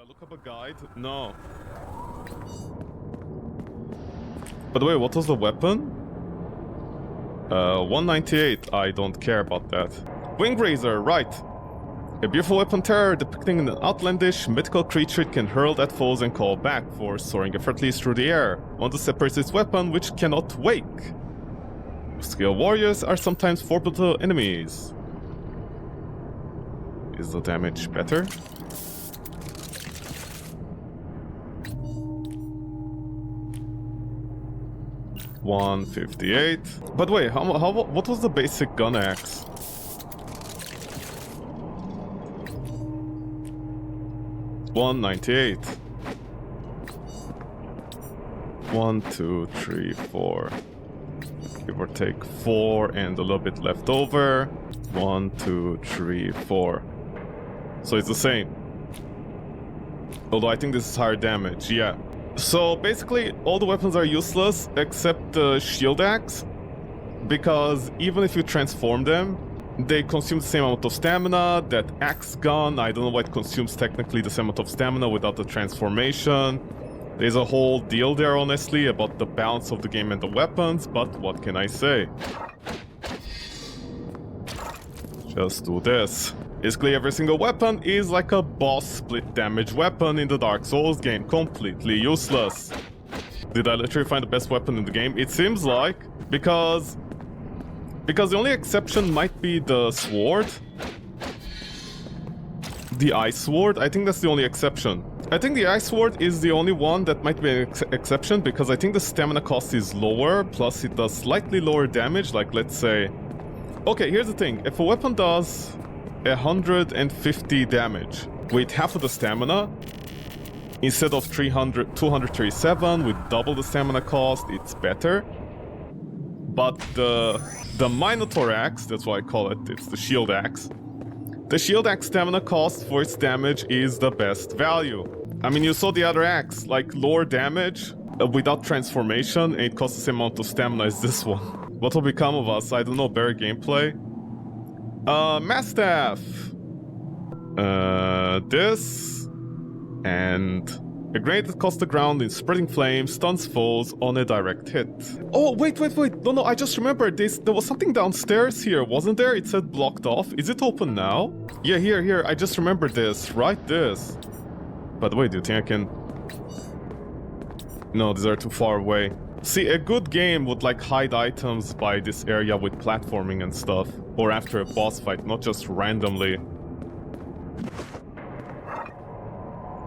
I look up a guide? No. By the way, what was the weapon? 198. I don't care about that. Wing Razor, right. A beautiful weapon terror depicting an outlandish, mythical creature it can hurl at foes and call back for soaring effortlessly through the air. One that separates its weapon, which cannot wake. Skilled warriors are sometimes formidable enemies. Is the damage better? $158. But wait, what was the basic gun axe? $198. 1, 2, 3, 4. Give or take 4 and a little bit left over. 1, 2, 3, 4. So it's the same. Although I think this is higher damage, yeah. So basically all the weapons are useless except the shield axe, because even if you transform them, they consume the same amount of stamina. That axe gun, I don't know why it consumes technically the same amount of stamina without the transformation. There's a whole deal there, honestly, about the balance of the game and the weapons, but what can I say? Just do this. Basically every single weapon is like a boss split damage weapon in the Dark Souls game, completely useless. Did I literally find the best weapon in the game? It seems like, because the only exception might be the sword. The ice sword, I think that's the only exception. I think the ice sword is the only one that might be an exception, because I think the stamina cost is lower, plus it does slightly lower damage, like let's say... Okay, here's the thing, if a weapon does 150 damage with half of the stamina, instead of 237 with double the stamina cost, it's better. But the Minotaur axe, that's why I call it, it's the shield axe. The shield axe stamina cost for its damage is the best value. I mean, you saw the other axe, like lower damage without transformation, and it costs the same amount of stamina as this one. What will become of us? I don't know, better gameplay. Mastaff. This. And a grenade that costs the ground in spreading flames, stuns foes on a direct hit. Oh, wait. No, I just remembered this. There was something downstairs here, wasn't there? It said blocked off. Is it open now? Yeah, here. I just remembered this. Right, this. By the way, do you think I can... No, these are too far away. See, a good game would like hide items by this area with platforming and stuff. Or after a boss fight, not just randomly.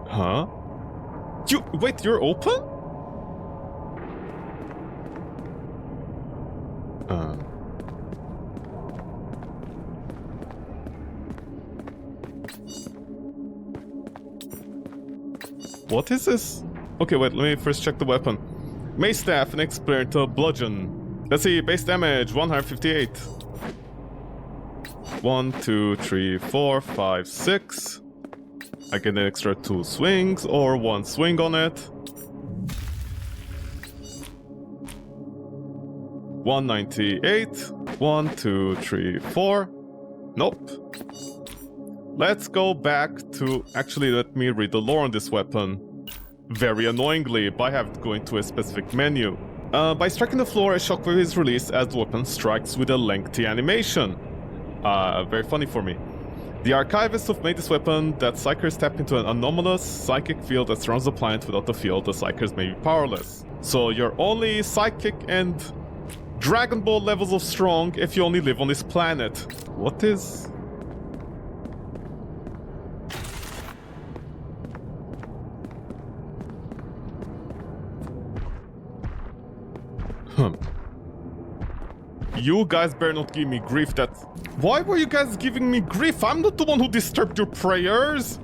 Huh? Wait, you're open? What is this? Okay, wait, let me first check the weapon. Mace staff, an expert bludgeon. Let's see, base damage, 158. 1, 2, 3, 4, 5, 6. I get an extra 2 swings, or 1 swing on it. 198. 1, 2, 3, 4. Nope. Let's go back to... Actually, let me read the lore on this weapon. Very annoyingly, by having to go into a specific menu. By striking the floor, a shockwave is released as the weapon strikes with a lengthy animation. Very funny for me. The archivists have made this weapon that psychers tap into an anomalous psychic field that surrounds the planet. Without the field, the psychers may be powerless. So you're only psychic and Dragon Ball levels of strong if you only live on this planet. What is... You guys better not give me grief that... Why were you guys giving me grief? I'm not the one who disturbed your prayers!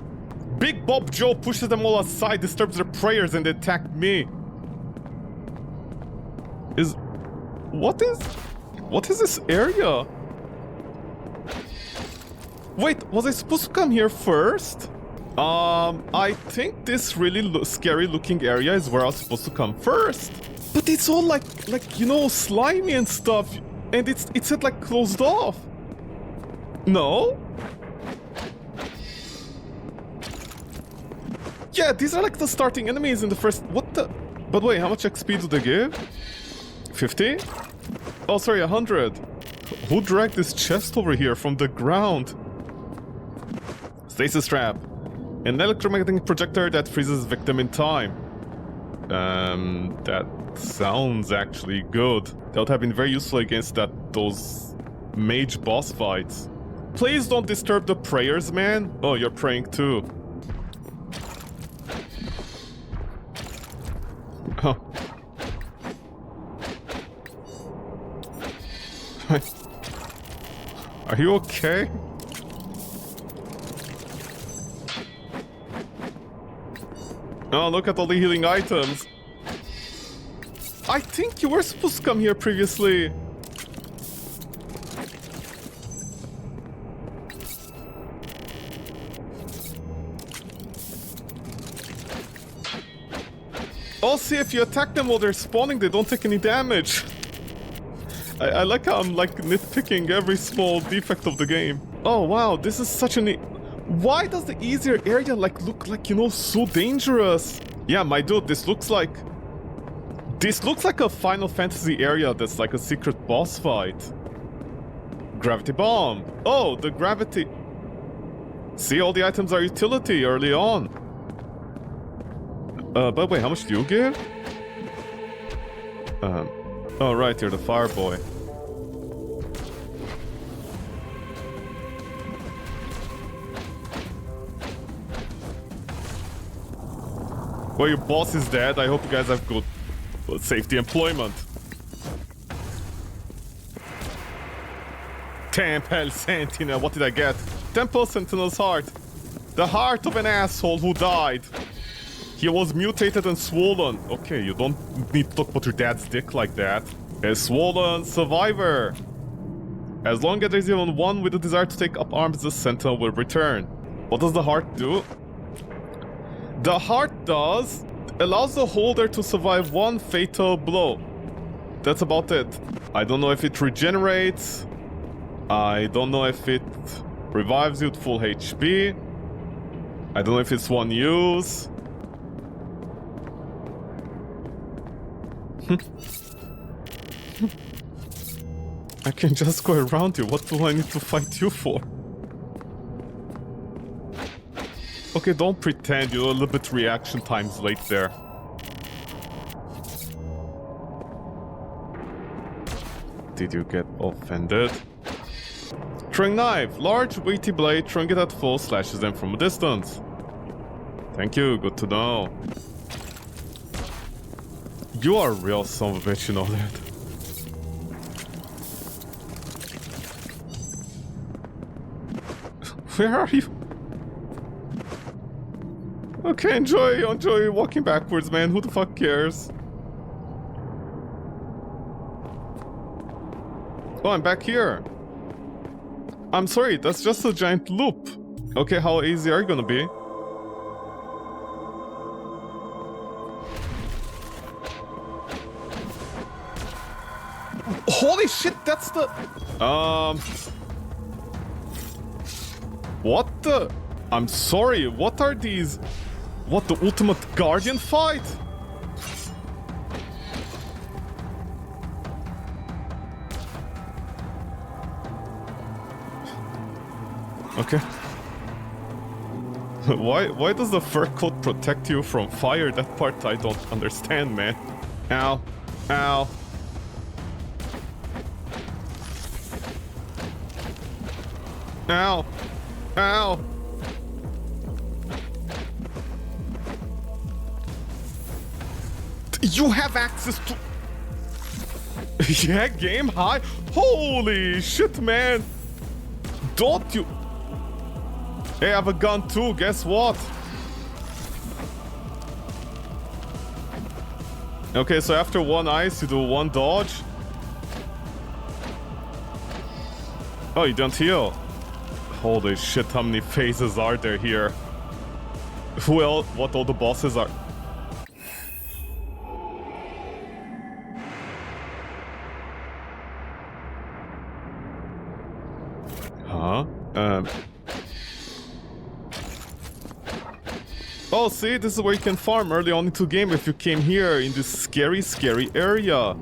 Big Bob Joe pushes them all aside, disturbs their prayers, and they attack me. What is this area? Wait, was I supposed to come here first? I think this really scary looking area is where I was supposed to come first. But it's all like, you know, slimy and stuff. And it said like closed off. No? Yeah, these are like the starting enemies in the first... What the... But wait, how much XP do they give? 50? Oh, sorry, 100. Who dragged this chest over here from the ground? Stasis trap. An electromagnetic projector that freezes victim in time. That sounds actually good. That would have been very useful against those mage boss fights. Please don't disturb the prayers, man. Oh, you're praying too. Oh. Are you okay? Oh, look at all the healing items. I think you were supposed to come here previously. Oh, see, if you attack them while they're spawning, they don't take any damage. I like how I'm like nitpicking every small defect of the game. Oh wow, this is such an... Why does the easier area like look like, you know, so dangerous? Yeah, my dude, this looks like a Final Fantasy area that's like a secret boss fight. Gravity bomb. Oh, the gravity... See, all the items are utility early on. But wait, how much do you give? Oh right, you're the fire boy. Well, your boss is dead. I hope you guys have good safety employment. Temple Sentinel, what did I get? Temple Sentinel's heart. The heart of an asshole who died. He was mutated and swollen. Okay, you don't need to talk about your dad's dick like that. A swollen survivor. As long as there's even one with a desire to take up arms, the Sentinel will return. What does the heart do? The heart allows the holder to survive one fatal blow. That's about it. I don't know if it regenerates. I don't know if it revives you at full HP. I don't know if it's one use. I can just go around you. What do I need to fight you for? Okay, don't pretend. You're a little bit reaction times late there. Did you get offended? Throwing knife. Large, weighty blade. Throwing it at full slashes them from a distance. Thank you. Good to know. You are a real son of a bitch, you know that. Where are you? Okay, enjoy walking backwards, man. Who the fuck cares? Oh, I'm back here. I'm sorry, that's just a giant loop. Okay, how easy are you gonna be? Holy shit, that's the... What the... I'm sorry, what are these... What, the ultimate guardian fight? Okay. Why does the fur coat protect you from fire? That part I don't understand, man. Ow. Ow. Ow. Ow. You have access to... Yeah, game high? Holy shit, man. Don't you... Hey, I have a gun too, guess what? Okay, so after one ice, you do one dodge. Oh, you don't heal. Holy shit, how many phases are there here? Who else? What all the bosses are... Huh? Oh, see, this is where you can farm early on into game if you came here in this scary, scary area.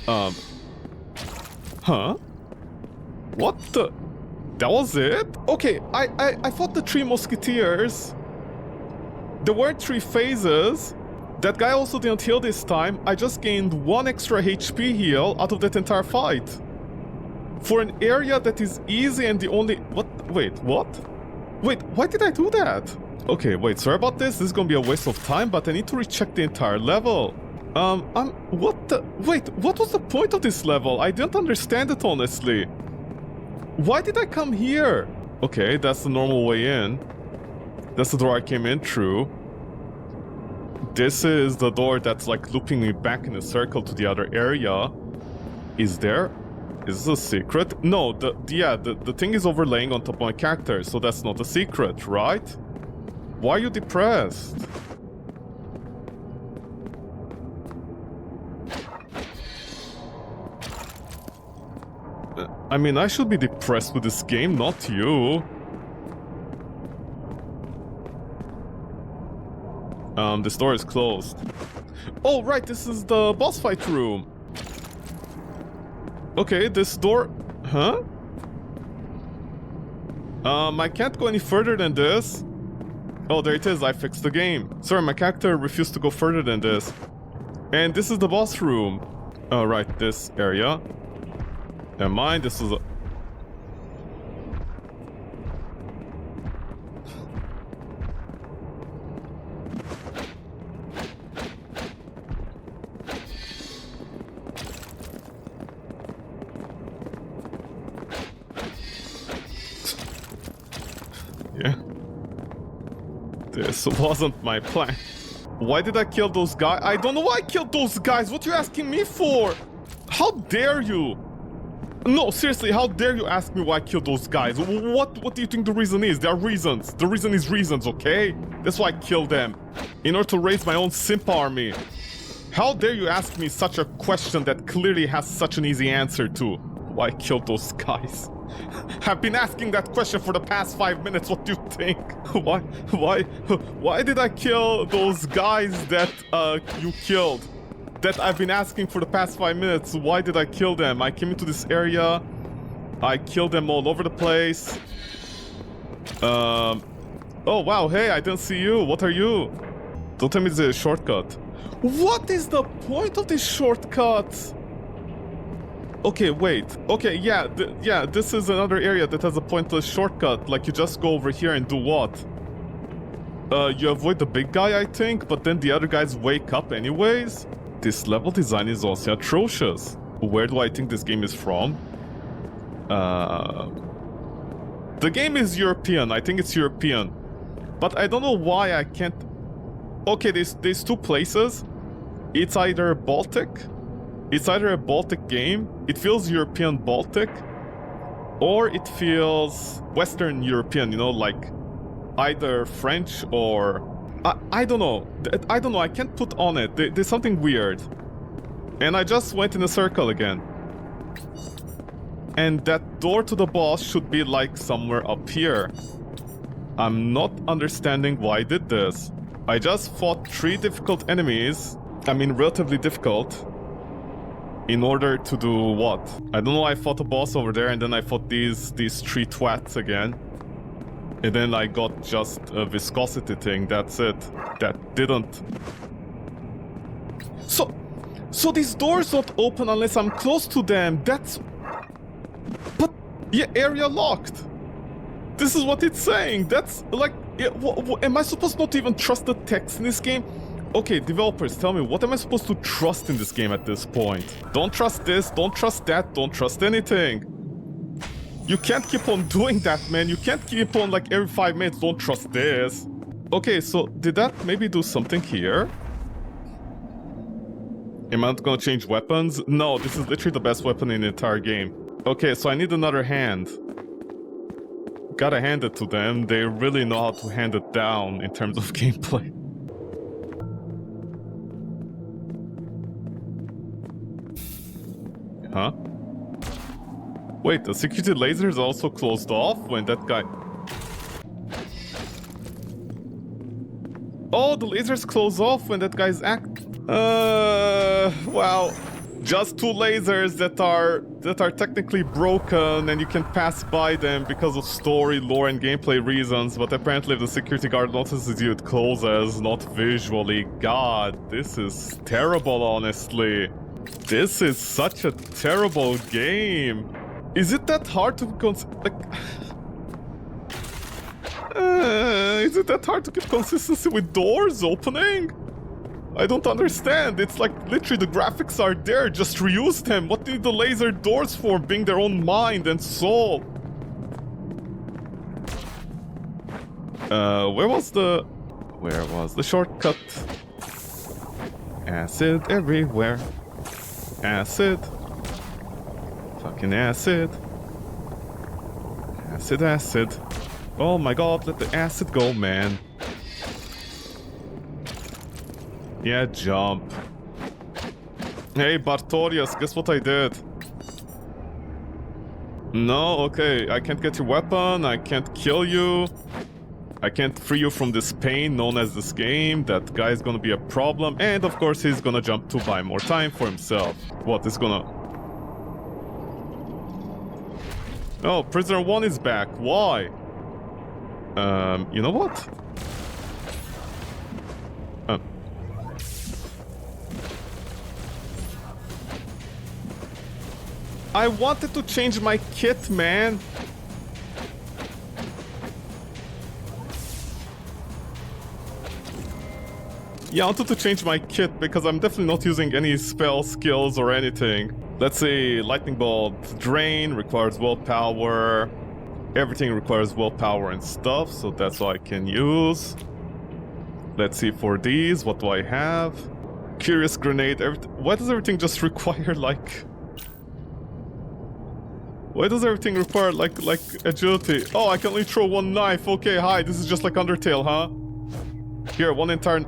Huh? What the? That was it? Okay, I fought the 3 musketeers. There were 3 phases. That guy also didn't heal this time. I just gained 1 extra HP heal out of that entire fight. For an area that is easy and the only... What? Wait, what? Wait, why did I do that? Okay, wait, sorry about this. This is gonna be a waste of time, but I need to recheck the entire level. What the... Wait, what was the point of this level? I didn't understand it, honestly. Why did I come here? Okay, that's the normal way in. That's the door I came in through. This is the door that's like looping me back in a circle to the other area. Is this a secret? No, the thing is overlaying on top of my character, so that's not a secret, right? Why are you depressed? I mean, I should be depressed with this game, not you. This door is closed. Oh, right, this is the boss fight room. Okay, this door... Huh? I can't go any further than this. Oh, there it is, I fixed the game. Sorry, my character refused to go further than this. And this is the boss room. Oh, right, this area. And mine, this is a... Yeah. This wasn't my plan. Why did I kill those guys? I don't know why I killed those guys. What are you asking me for? How dare you? No, seriously, how dare you ask me why I killed those guys? What do you think the reason is? There are reasons. The reason is reasons, okay? That's why I killed them. In order to raise my own simp army. How dare you ask me such a question that clearly has such an easy answer to? Why I killed those guys? I've been asking that question for the past 5 minutes. What do you think? Why did I kill those guys that you killed? That I've been asking for the past 5 minutes. Why did I kill them? I came into this area. I killed them all over the place. Oh wow, hey, I didn't see you. What are you? Don't tell me it's a shortcut. What is the point of this shortcut? Okay, wait. Okay, yeah, this is another area that has a pointless shortcut. Like, you just go over here and do what? You avoid the big guy, I think, but then the other guys wake up anyways? This level design is also atrocious. Where do I think this game is from? The game is European. I think it's European. But I don't know why I can't... Okay, there's 2 places. It's either Baltic... It's either a Baltic game, it feels European Baltic, or it feels Western European, you know, like either French or... I don't know. I don't know, I can't put on it. There's something weird. And I just went in a circle again. And that door to the boss should be like somewhere up here. I'm not understanding why I did this. I just fought 3 difficult enemies. I mean, relatively difficult. In order to do what? I don't know, I fought a boss over there and then I fought these 3 twats again. And then I got just a viscosity thing, that's it. That didn't... So these doors don't open unless I'm close to them, that's... But, yeah, area locked. This is what it's saying, that's like... am I supposed not to even trust the text in this game? Okay, developers, tell me, what am I supposed to trust in this game at this point? Don't trust this, don't trust that, don't trust anything. You can't keep on doing that, man. You can't keep on, like, every 5 minutes, don't trust this. Okay, so did that maybe do something here? Am I not gonna change weapons? No, this is literally the best weapon in the entire game. Okay, so I need another hand. Gotta hand it to them. They really know how to hand it down in terms of gameplay. Huh? Wait, the security laser is also closed off when that guy... Oh, the lasers close off when that guy's act. Well, just two lasers that are technically broken, and you can pass by them because of story, lore, and gameplay reasons. But apparently, if the security guard notices you, it closes, not visually. God, this is terrible. Honestly, this is such a terrible game. Is it that hard to is it that hard to keep consistency with doors opening? I don't understand. It's like literally the graphics are there, just reuse them. What do you need the laser doors for, being their own mind and soul? Where was the shortcut? Acid everywhere. Acid. Fucking acid. Acid, acid. Oh my god, let the acid go, man. Yeah, jump. Hey, Bartorius, guess what I did? No, okay, I can't get your weapon, I can't kill you. I can't free you from this pain known as this game. That guy's gonna be a problem. And of course he's gonna jump to buy more time for himself. What is gonna... Oh, Prisoner 1 is back. Why? You know what? I wanted to change my kit, man. Yeah, I wanted to change my kit because I'm definitely not using any spell skills or anything. Let's see, Lightning Bolt Drain requires willpower. Everything requires willpower and stuff, so that's what I can use. Let's see, for these, what do I have? Curious Grenade. Why does everything just require, like... Why does everything require, like agility? Oh, I can only throw one knife. Okay, hi, this is just like Undertale, huh? Here, one entire...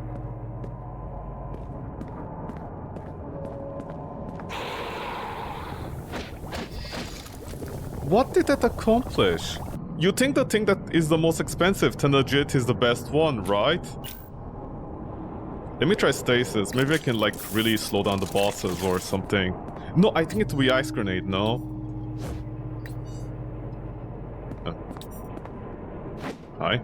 What did that accomplish? You think the thing that is the most expensive, 10 agility, is the best one, right? Let me try stasis. Maybe I can, like, really slow down the bosses or something. No, I think it will be Ice Grenade, no? Hi.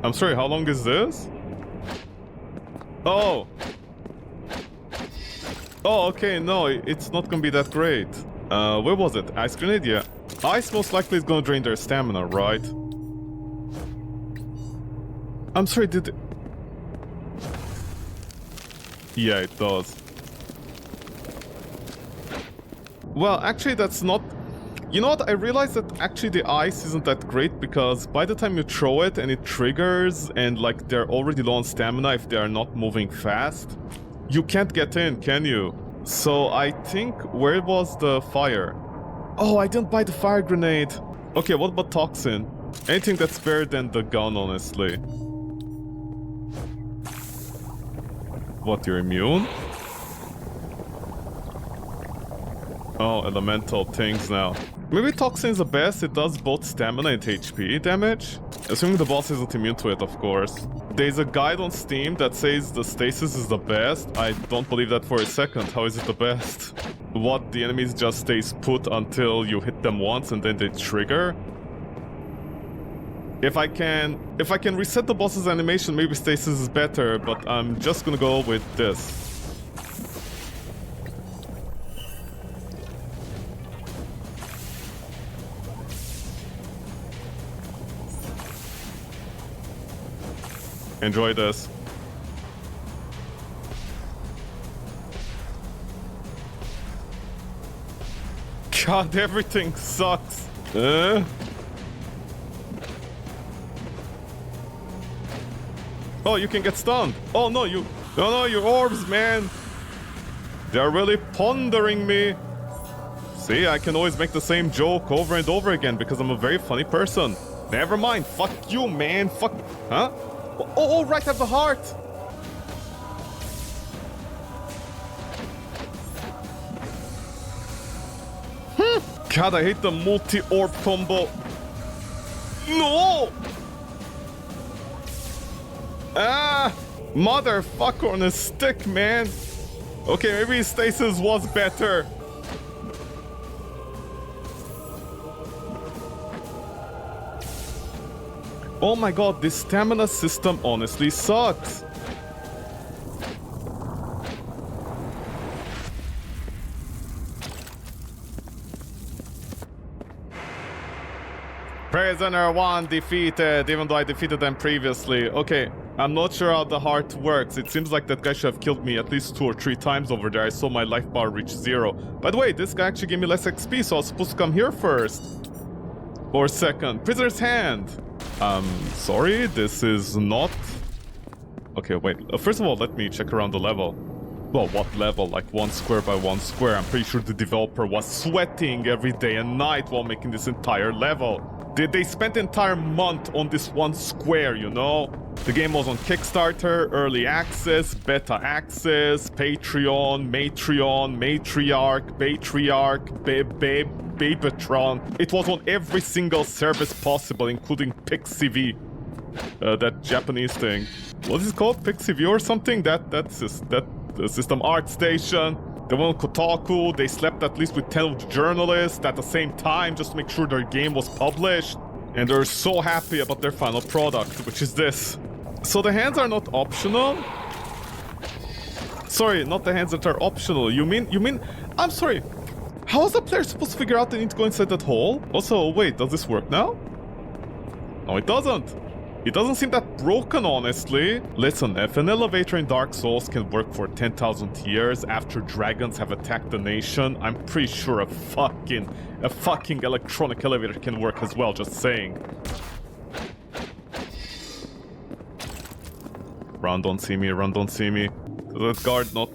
I'm sorry, how long is this? Oh! Oh, okay, no, it's not gonna be that great. Where was it? Ice Grenade? Yeah. Ice most likely is gonna drain their stamina, right? I'm sorry, did it... Yeah, it does. Well, actually, that's not... You know what? I realized that actually the ice isn't that great because by the time you throw it and it triggers and like they're already low on stamina if they are not moving fast, you can't get in, can you? So I think... Where was the fire? Oh, I didn't buy the fire grenade. Okay, what about toxin? Anything that's better than the gun, honestly. What, you're immune? Oh, elemental things now. Maybe Toxin is the best, it does both stamina and HP damage. Assuming the boss isn't immune to it, of course. There's a guide on Steam that says the stasis is the best. I don't believe that for a second. How is it the best? What, the enemies just stays put until you hit them once and then they trigger? If I can reset the boss's animation, maybe stasis is better, but I'm just gonna go with this. Enjoy this. God, everything sucks. Oh, you can get stunned. Oh no, no, your orbs, man. They're really pondering me. See, I can always make the same joke over and over again because I'm a very funny person. Never mind. Fuck you, man. Fuck. Huh? Oh, right, I have the heart. God, I hate the multi-orb combo. No! Ah! Motherfucker on a stick, man. Okay, maybe stasis was better. Oh my god, this stamina system honestly sucks. Prisoner 1 defeated, even though I defeated them previously. Okay, I'm not sure how the heart works. It seems like that guy should have killed me at least 2 or 3 times over there. I saw my life bar reach 0. By the way, this guy actually gave me less XP, so I was supposed to come here first. Or second. Prisoner's hand. Sorry, this is not... Okay, wait. First of all, let me check around the level. Well, what level? Like 1 square by 1 square. I'm pretty sure the developer was sweating every day and night while making this entire level. They spent the entire month on this 1 square, you know? The game was on Kickstarter, Early Access, Beta Access, Patreon, Matreon, Matriarch, Babytron. It was on every single service possible, including PixTV. That Japanese thing. What is it called? PixTV or something? That System Art Station. They went on Kotaku. They slept at least with 10 of the journalists at the same time just to make sure their game was published. And they're so happy about their final product, which is this. So the hands are not optional? Sorry, not the hands that are optional. You mean... I'm sorry. How is the player supposed to figure out they need to go inside that hole? Also, wait, does this work now? No, it doesn't. It doesn't seem that broken, honestly. Listen, if an elevator in Dark Souls can work for 10,000 years after dragons have attacked the nation, I'm pretty sure a fucking electronic elevator can work as well, just saying. Run, don't see me, run, don't see me. That guard not...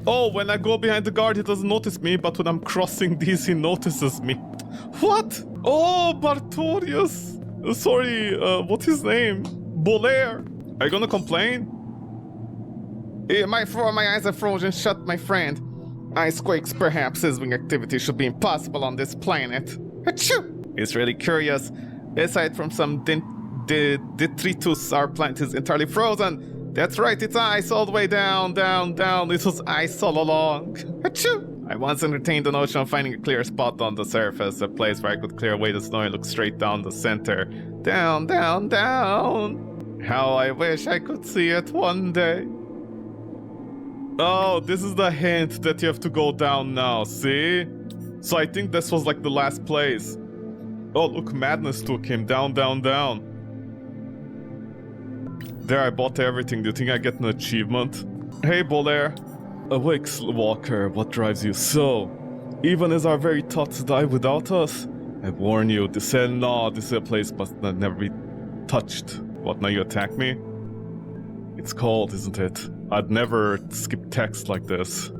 Oh, when I go behind the guard, he doesn't notice me, but when I'm crossing these, he notices me. What? Oh, Bartorius. Sorry, what's his name? Bolaire. Are you gonna complain? My eyes are frozen shut, my friend. Ice quakes, perhaps seismic activity should be impossible on this planet. Achoo! It's really curious. Aside from some detritus, our planet is entirely frozen. That's right, it's ice all the way down, down, down. This was ice all along. Achoo! I once entertained the notion of finding a clear spot on the surface, a place where I could clear away the snow and look straight down the center. Down, down, down. How I wish I could see it one day. Oh, this is the hint that you have to go down now, see? So I think this was like the last place. Oh, look, Madness took him down, down, down. There, I bought everything. Do you think I get an achievement? Hey, Bolaire. Awake, Walker. What drives you so? Even as our very thoughts die without us? I warn you, this is a place must never be touched. What, now you attack me? It's cold, isn't it? I'd never skip text like this.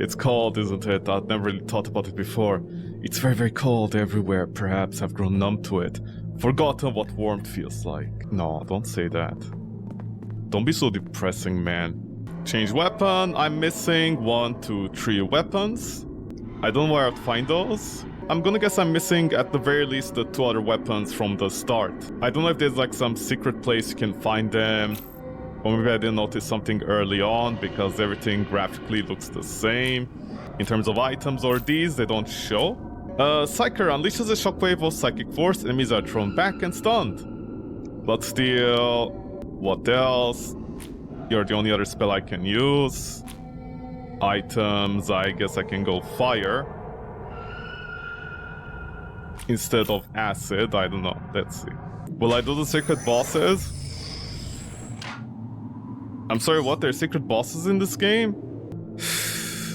It's cold, isn't it? I'd never really thought about it before. It's very, very cold everywhere. Perhaps I've grown numb to it. Forgotten what warmth feels like. No, don't say that. Don't be so depressing, man. Change weapon. I'm missing 1, 2, 3 weapons. I don't know where I'd find those. I'm gonna guess I'm missing at the very least the 2 other weapons from the start. I don't know if there's like some secret place you can find them. Or maybe I didn't notice something early on because everything graphically looks the same. In terms of items or these, they don't show. Psyker unleashes a shockwave of psychic force. Enemies are thrown back and stunned. But still, what else? You're the only other spell I can use. Items, I guess I can go fire. Instead of acid, I don't know. Let's see. Will I do the secret bosses? I'm sorry, what? There's secret bosses in this game?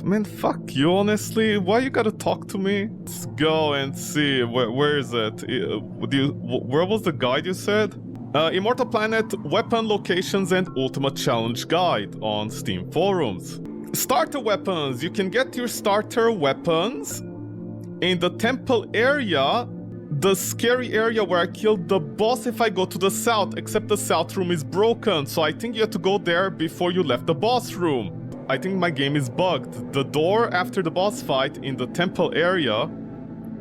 Man, fuck you, honestly. Why you gotta talk to me? Let's go and see. Where is it? Where was the guide you said? Immortal Planet, Weapon Locations and Ultimate Challenge Guide on Steam Forums. Starter weapons. You can get your starter weapons in the temple area, the scary area where I killed the boss if I go to the south, except the south room is broken, so I think you have to go there before you left the boss room. I think my game is bugged. The door after the boss fight in the temple area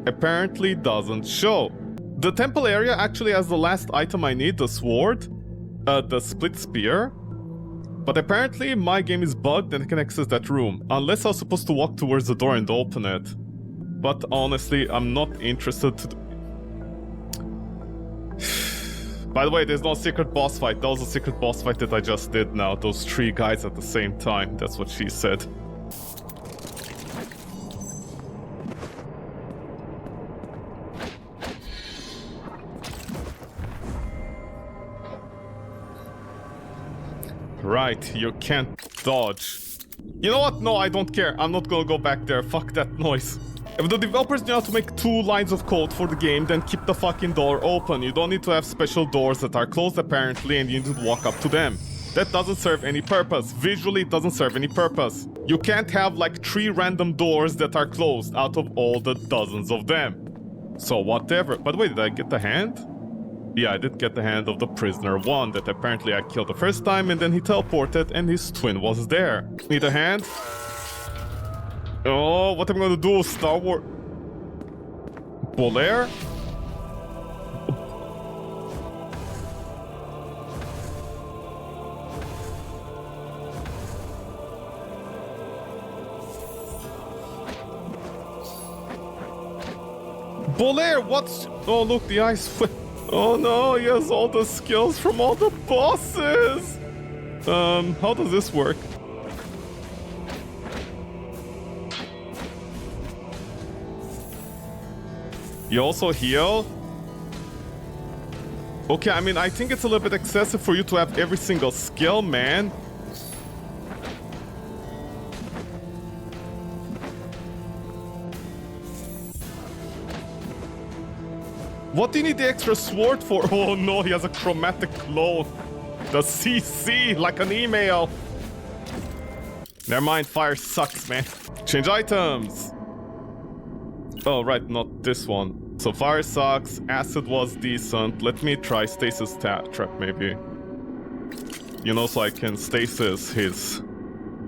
apparently doesn't show. The temple area actually has the last item I need, the sword, the split spear. But apparently my game is bugged and I can access that room. Unless I was supposed to walk towards the door and open it. But honestly, I'm not interested to... By the way, there's no secret boss fight. That was a secret boss fight that I just did now. Those 3 guys at the same time. That's what she said. Right, you can't dodge. You know what? No, I don't care. I'm not gonna go back there. Fuck that noise. If the developers knew how to make 2 lines of code for the game, then keep the fucking door open. You don't need to have special doors that are closed apparently and you need to walk up to them. That doesn't serve any purpose. Visually, it doesn't serve any purpose. You can't have like 3 random doors that are closed out of all the dozens of them. So whatever. By the way, did I get the hand? Yeah, I did get the hand of the prisoner 1 that apparently I killed the first time and then he teleported and his twin was there. Need a hand? Oh, what am I gonna do? Star Wars... Bolaire? Bolaire, what's... Oh, look, the ice... Oh no, he has all the skills from all the bosses! How does this work? You also heal? Okay, I mean, I think it's a little bit excessive for you to have every single skill, man. What do you need the extra sword for? Oh no, he has a chromatic clone. The CC, like an email. Never mind, fire sucks, man. Change items. Oh, right, not this one. So fire sucks, acid was decent. Let me try stasis trap, maybe. You know, so I can stasis his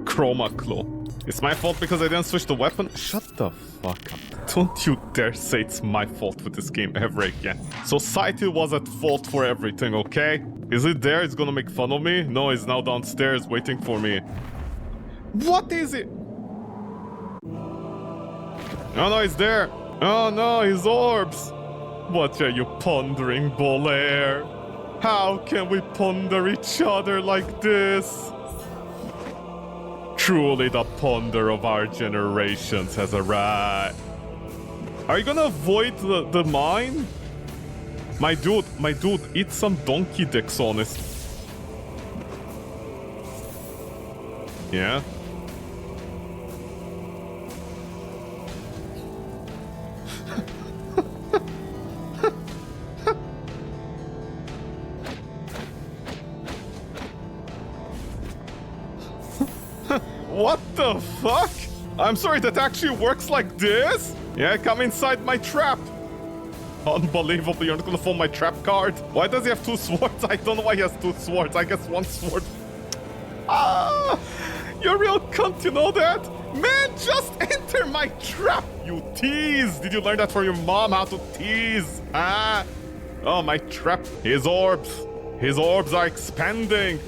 chroma clone. It's my fault because I didn't switch the weapon? Shut the fuck up. Don't you dare say it's my fault with this game ever again. Society was at fault for everything, okay? Is it there? It's gonna make fun of me? No, it's now downstairs waiting for me. What is it? Oh no, it's there. Oh no, his orbs. What are you pondering, Bolaire? How can we ponder each other like this? Truly the ponder of our generations has arrived. Are you gonna avoid the mine? My dude, eat some donkey dicks, honest. Yeah? What the fuck? I'm sorry, that actually works like this? Yeah, come inside my trap. Unbelievable, you're not gonna fall my trap card. Why does he have 2 swords? I don't know why he has 2 swords. I guess 1 sword. Ah, you're a real cunt, you know that? Man, just enter my trap, you tease. Did you learn that from your mom, how to tease? Ah, oh, my trap. His orbs are expanding.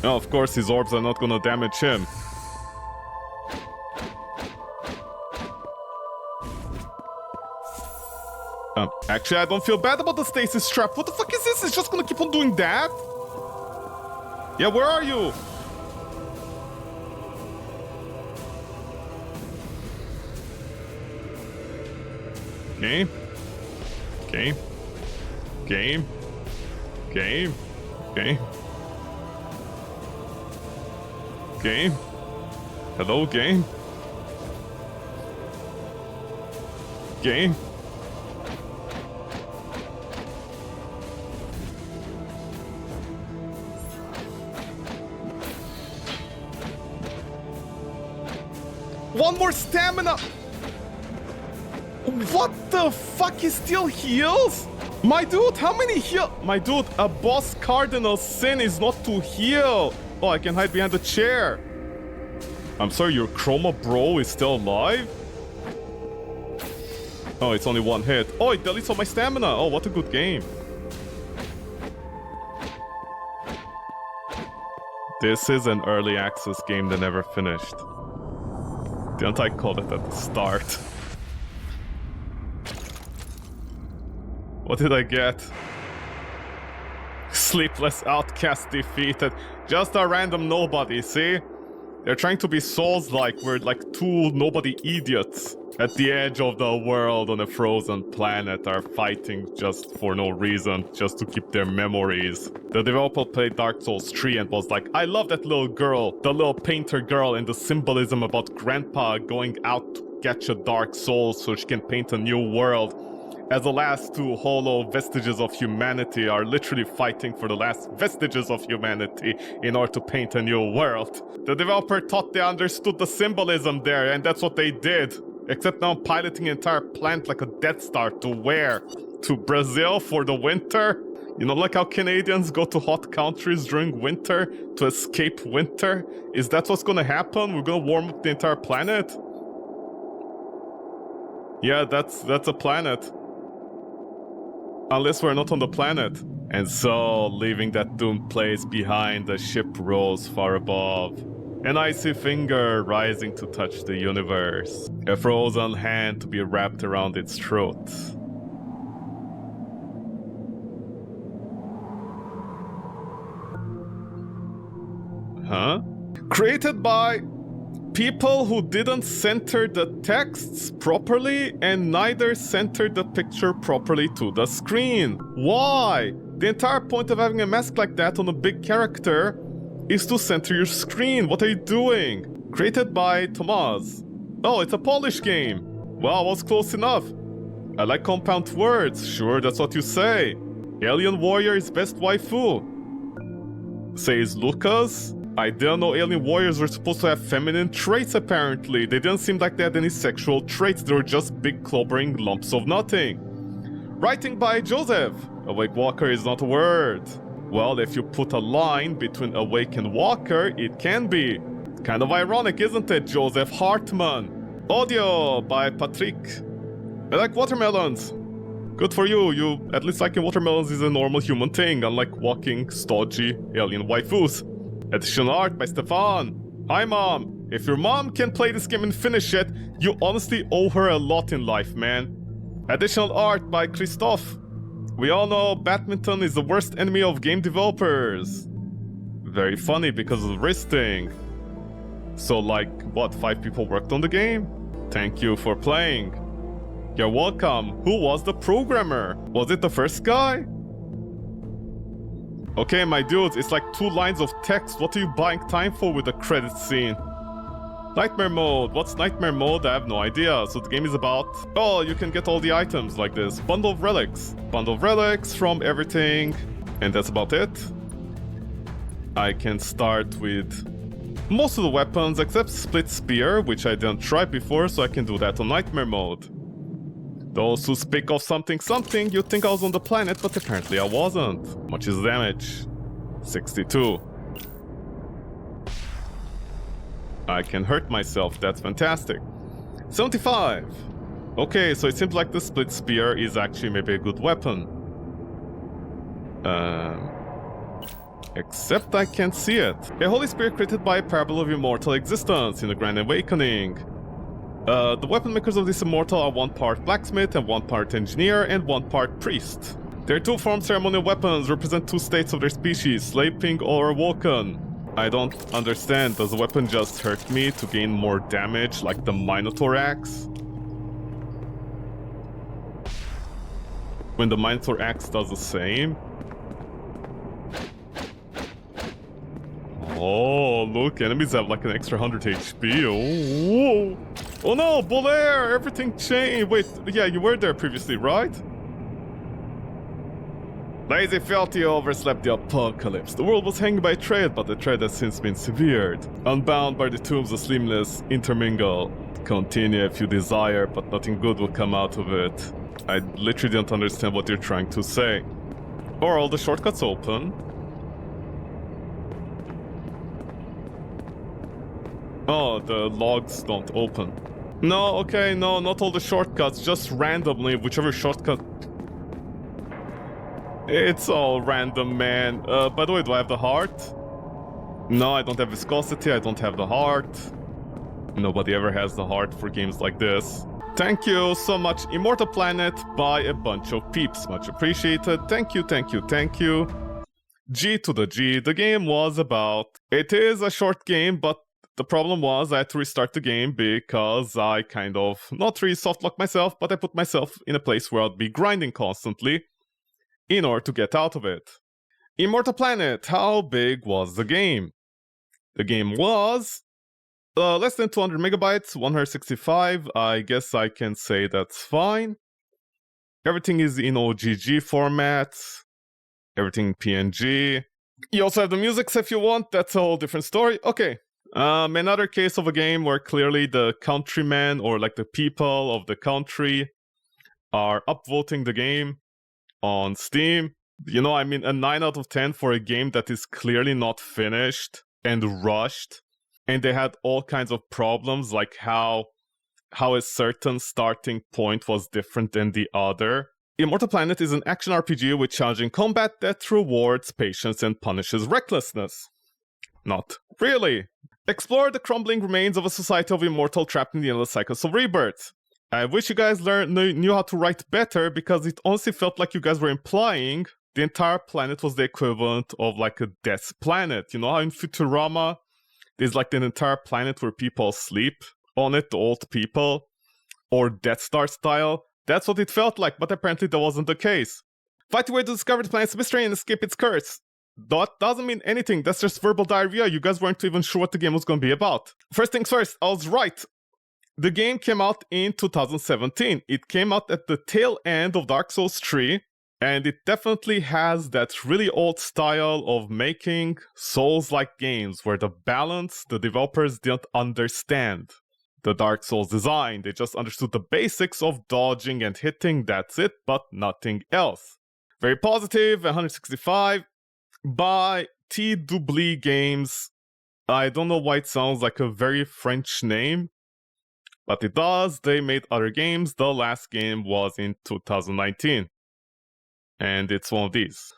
No, of course his orbs are not gonna damage him. Actually, I don't feel bad about the stasis trap. What the fuck is this? It's just gonna keep on doing that? Yeah, where are you? Game. Game. Game. Game. Game. Game? Hello, game? Game? One more stamina! What the fuck? He still heals? My dude, how many heal? My dude, a boss cardinal sin is not to heal. Oh, I can hide behind the chair. I'm sorry, your Chroma bro is still alive? Oh, it's only one hit. Oh, it deletes all my stamina. Oh, what a good game. This is an early access game that never finished. Didn't I call it at the start? What did I get? Sleepless Outcast defeated. Just a random nobody, see? They're trying to be Souls-like. We're like two nobody idiots at the edge of the world on a frozen planet are fighting just for no reason, just to keep their memories. The developer played Dark Souls 3 and was like, I love that little girl, the little painter girl, and the symbolism about grandpa going out to catch a Dark Soul so she can paint a new world. As the last two hollow vestiges of humanity are literally fighting for the last vestiges of humanity in order to paint a new world. The developer thought they understood the symbolism there, and that's what they did. Except now I'm piloting an entire planet like a Death Star to where? To Brazil for the winter? You know, like how Canadians go to hot countries during winter to escape winter? Is that what's gonna happen? We're gonna warm up the entire planet? Yeah, that's a planet. Unless we're not on the planet. And so, leaving that doomed place behind, the ship rose far above. An icy finger rising to touch the universe. A frozen hand to be wrapped around its throat. Huh? Created by people who didn't center the texts properly and neither centered the picture properly to the screen. Why? The entire point of having a mask like that on a big character is to center your screen. What are you doing? Created by Tomas. Oh, it's a Polish game. Well, I was close enough. I like compound words. Sure, that's what you say. Alien Warrior is best waifu. Says Lucas. I didn't know alien warriors were supposed to have feminine traits apparently. They didn't seem like they had any sexual traits. They were just big clobbering lumps of nothing. Writing by Joseph. Awake Walker is not a word. Well, if you put a line between awake and walker, it can be. Kind of ironic, isn't it, Joseph Hartman? Audio by Patrick. I like watermelons. Good for you. You at least liking watermelons is a normal human thing, unlike walking stodgy alien waifus. Additional art by Stefan. Hi mom. If your mom can play this game and finish it, you honestly owe her a lot in life, man. Additional art by Christoph. We all know badminton is the worst enemy of game developers. Very funny because of the wrist thing. So like, what, 5 people worked on the game? Thank you for playing. You're welcome. Who was the programmer? Was it the first guy? Okay, my dudes, it's like 2 lines of text. What are you buying time for with the credit scene? Nightmare mode. What's nightmare mode? I have no idea. So the game is about... Oh, you can get all the items like this. Bundle of relics. Bundle of relics from everything. And that's about it. I can start with most of the weapons except Split Spear, which I didn't try before, so I can do that on nightmare mode. Those who speak of something, you'd think I was on the planet, but apparently I wasn't. Much is damage? 62. I can hurt myself, that's fantastic. 75. Okay, so it seems like the Split Spear is actually maybe a good weapon. Except I can't see it. A holy spear created by a parable of immortal existence in the Grand Awakening. The weapon makers of this Immortal are 1 part blacksmith and 1 part engineer and 1 part priest. Their 2 formed ceremonial weapons represent 2 states of their species, sleeping or awoken. I don't understand, does the weapon just hurt me to gain more damage like the Minotaur axe? When the Minotaur axe does the same? Oh, look, enemies have like an extra 100 HP. Oh, whoa. Oh no, Bolaire, everything changed. Wait, yeah, you were there previously, right? Lazy filthy overslept the apocalypse. The world was hanging by a thread, but the thread has since been severed. Unbound by the tombs, the sleepless intermingle. Continue if you desire, but nothing good will come out of it. I literally didn't understand what you're trying to say. Are all the shortcuts open? Oh, the logs don't open. No, okay, no, not all the shortcuts, just randomly, whichever shortcut. It's all random, man. By the way, do I have the heart? No, I don't have viscosity, I don't have the heart. Nobody ever has the heart for games like this. Thank you so much, Immortal Planet, by a bunch of peeps. Much appreciated. Thank you, thank you, thank you. G to the G. The game was about... It is a short game, but the problem was I had to restart the game because I kind of... Not really softlocked myself, but I put myself in a place where I'd be grinding constantly in order to get out of it. Immortal Planet, how big was the game? The game was... less than 200 megabytes, 165, I guess I can say that's fine. Everything is in OGG format, everything PNG. You also have the music if you want, that's a whole different story. Okay, another case of a game where clearly the countrymen, or like the people of the country, are upvoting the game on Steam. You know, I mean, a 9 out of 10 for a game that is clearly not finished and rushed. And they had all kinds of problems, like how a certain starting point was different than the other. Immortal Planet is an action RPG with challenging combat that rewards patience and punishes recklessness. Not really. Explore the crumbling remains of a society of immortal trapped in the endless cycles of rebirth. I wish you guys knew how to write better, because it honestly felt like you guys were implying the entire planet was the equivalent of like a death planet. You know how in Futurama there's like an entire planet where people sleep on it, the old people, or Death Star style. That's what it felt like, but apparently that wasn't the case. Fight your way to discover the planet's mystery and escape its curse. That doesn't mean anything, that's just verbal diarrhea. You guys weren't even sure what the game was going to be about. First things first, I was right. The game came out in 2017. It came out at the tail end of Dark Souls 3. And it definitely has that really old style of making Souls-like games where the balance, the developers didn't understand the Dark Souls design. They just understood the basics of dodging and hitting, that's it, but nothing else. Very positive, 165 by T. Doubly Games. I don't know why it sounds like a very French name, but it does. They made other games. The last game was in 2019. And it's one of these.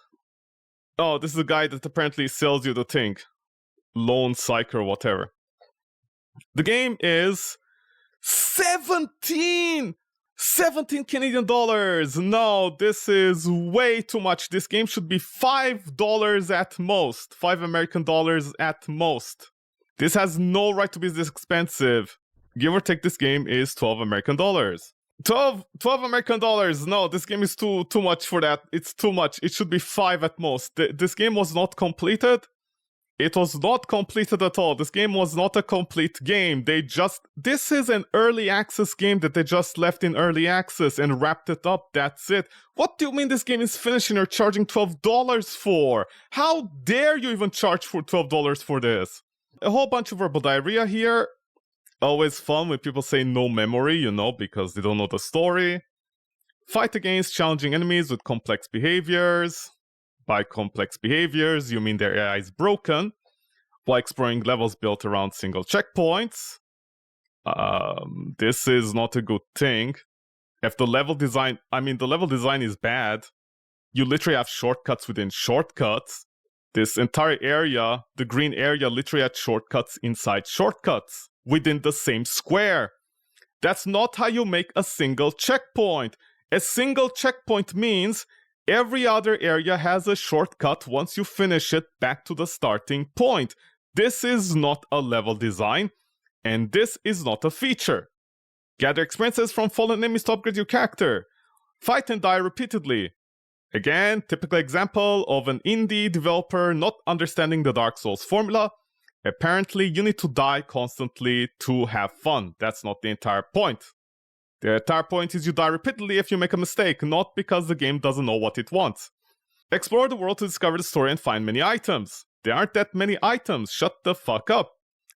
Oh, this is a guy that apparently sells you the thing. Lone Psych or whatever. The game is 17 Canadian dollars. No, this is way too much. This game should be $5 at most. 5 American dollars at most. This has no right to be this expensive. Give or take, this game is 12 American dollars. 12 American dollars. No, this game is too much for that. It's too much. It should be 5 at most. This game was not completed. It was not completed at all. This game was not a complete game. This is an early access game that they just left in early access and wrapped it up. That's it. What do you mean this game is finished and you're charging $12 for? How dare you even charge for $12 for this? A whole bunch of verbal diarrhea here. Always fun when people say no memory, you know, because they don't know the story. Fight against challenging enemies with complex behaviors. By complex behaviors, you mean their AI is broken, while exploring levels built around single checkpoints. This is not a good thing. If the level design, the level design is bad. You literally have shortcuts within shortcuts. This entire area, the green area, literally had shortcuts inside shortcuts within the same square. That's not how you make a single checkpoint. A single checkpoint means every other area has a shortcut once you finish it back to the starting point. This is not a level design, and this is not a feature. Gather experiences from fallen enemies to upgrade your character. Fight and die repeatedly. Again, typical example of an indie developer not understanding the Dark Souls formula. Apparently, you need to die constantly to have fun. That's not the entire point. The entire point is you die repeatedly if you make a mistake, not because the game doesn't know what it wants. Explore the world to discover the story and find many items. There aren't that many items, shut the fuck up.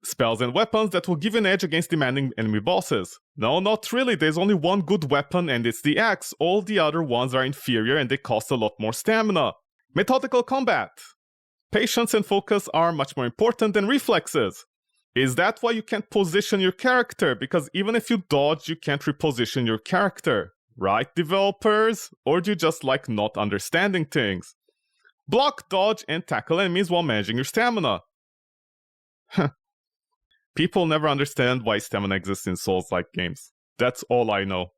Spells and weapons that will give you an edge against demanding enemy bosses. No, not really, there's only one good weapon and it's the axe. All the other ones are inferior and they cost a lot more stamina. Methodical combat. Patience and focus are much more important than reflexes. Is that why you can't position your character? Because even if you dodge, you can't reposition your character. Right, developers? Or do you just like not understanding things? Block, dodge, and tackle enemies while managing your stamina. People never understand why stamina exists in Souls-like games. That's all I know.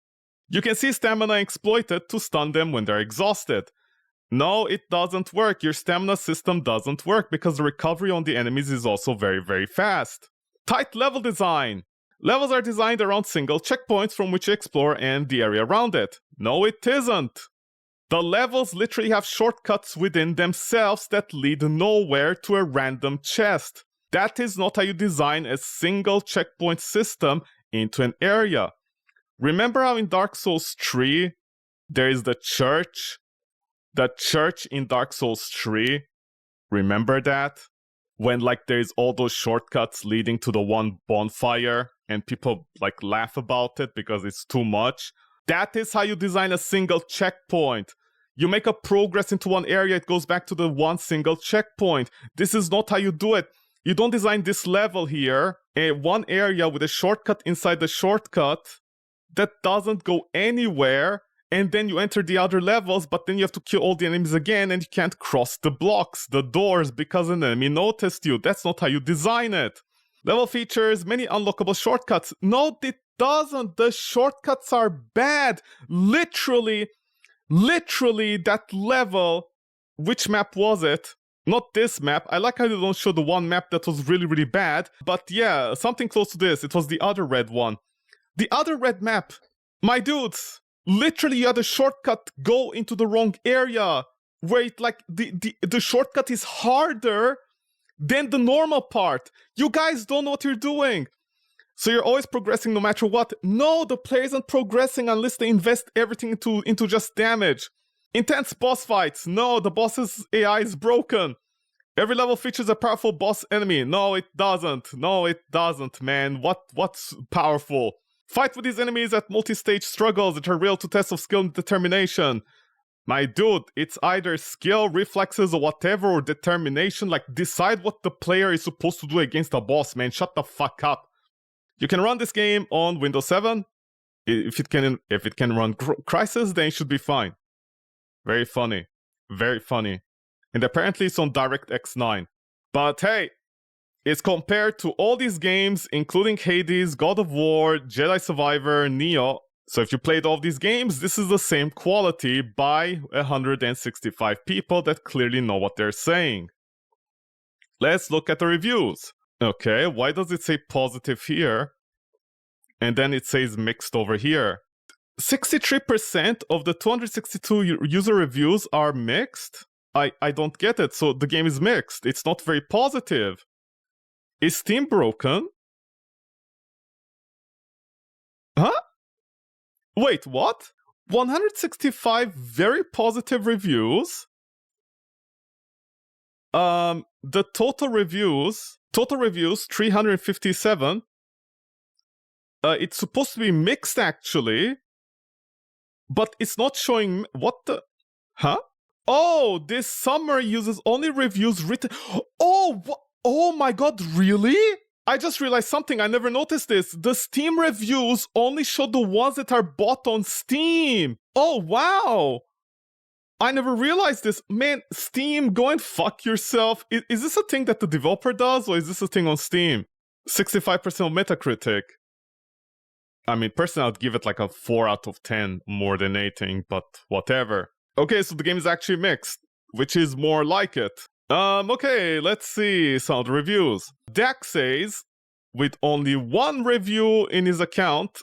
You can see stamina exploited to stun them when they're exhausted. No, it doesn't work. Your stamina system doesn't work because the recovery on the enemies is also very, very fast. Tight level design. Levels are designed around single checkpoints from which you explore and the area around it. No, it isn't. The levels literally have shortcuts within themselves that lead nowhere to a random chest. That is not how you design a single checkpoint system into an area. Remember how in Dark Souls 3 there is the church? The church in Dark Souls 3, remember that? When like there's all those shortcuts leading to the one bonfire and people like laugh about it because it's too much. That is how you design a single checkpoint. You make a progress into one area, it goes back to the one single checkpoint. This is not how you do it. You don't design this level here, one area with a shortcut inside the shortcut that doesn't go anywhere. And then you enter the other levels, but then you have to kill all the enemies again and you can't cross the blocks, the doors, because an enemy noticed you. That's not how you design it. Level features many unlockable shortcuts. No, it doesn't. The shortcuts are bad. Literally, that level, which map was it? Not this map. I like how they don't show the one map that was really, really bad. But yeah, something close to this. It was the other red one. The other red map. My dudes. Literally, you had a shortcut go into the wrong area, where it like the shortcut is harder than the normal part. You guys don't know what you're doing. So you're always progressing no matter what. No, the player isn't progressing unless they invest everything into just damage. Intense boss fights. No, the boss's AI is broken. Every level features a powerful boss enemy. No, it doesn't. No, it doesn't, man. What's powerful? Fight with these enemies at multi-stage struggles that are real to tests of skill and determination. My dude, it's either skill, reflexes, or whatever, or determination. Like, decide what the player is supposed to do against a boss, man. Shut the fuck up. You can run this game on Windows 7. If it can run Crysis, then it should be fine. Very funny. Very funny. And apparently it's on DirectX 9. But hey, it's compared to all these games, including Hades, God of War, Jedi Survivor, Neo. So if you played all of these games, this is the same quality by 165 people that clearly know what they're saying. Let's look at the reviews. Okay, why does it say positive here? And then it says mixed over here. 63% of the 262 user reviews are mixed? I don't get it. So the game is mixed. It's not very positive. Is Steam broken? Huh? Wait, what? 165 very positive reviews? The total reviews, 357. It's supposed to be mixed actually, but it's not showing, what the, huh? Oh, this summary uses only reviews written, oh my god, really? I just realized something, I never noticed this. The Steam reviews only show the ones that are bought on Steam. Oh, wow. I never realized this. Man, Steam, go and fuck yourself. Is this a thing that the developer does, or is this a thing on Steam? 65% of Metacritic. I mean, personally, I'd give it like a 4 out of 10 more than anything, but whatever. Okay, so the game is actually mixed, which is more like it. Okay, let's see some of the reviews. Dak says, with only one review in his account,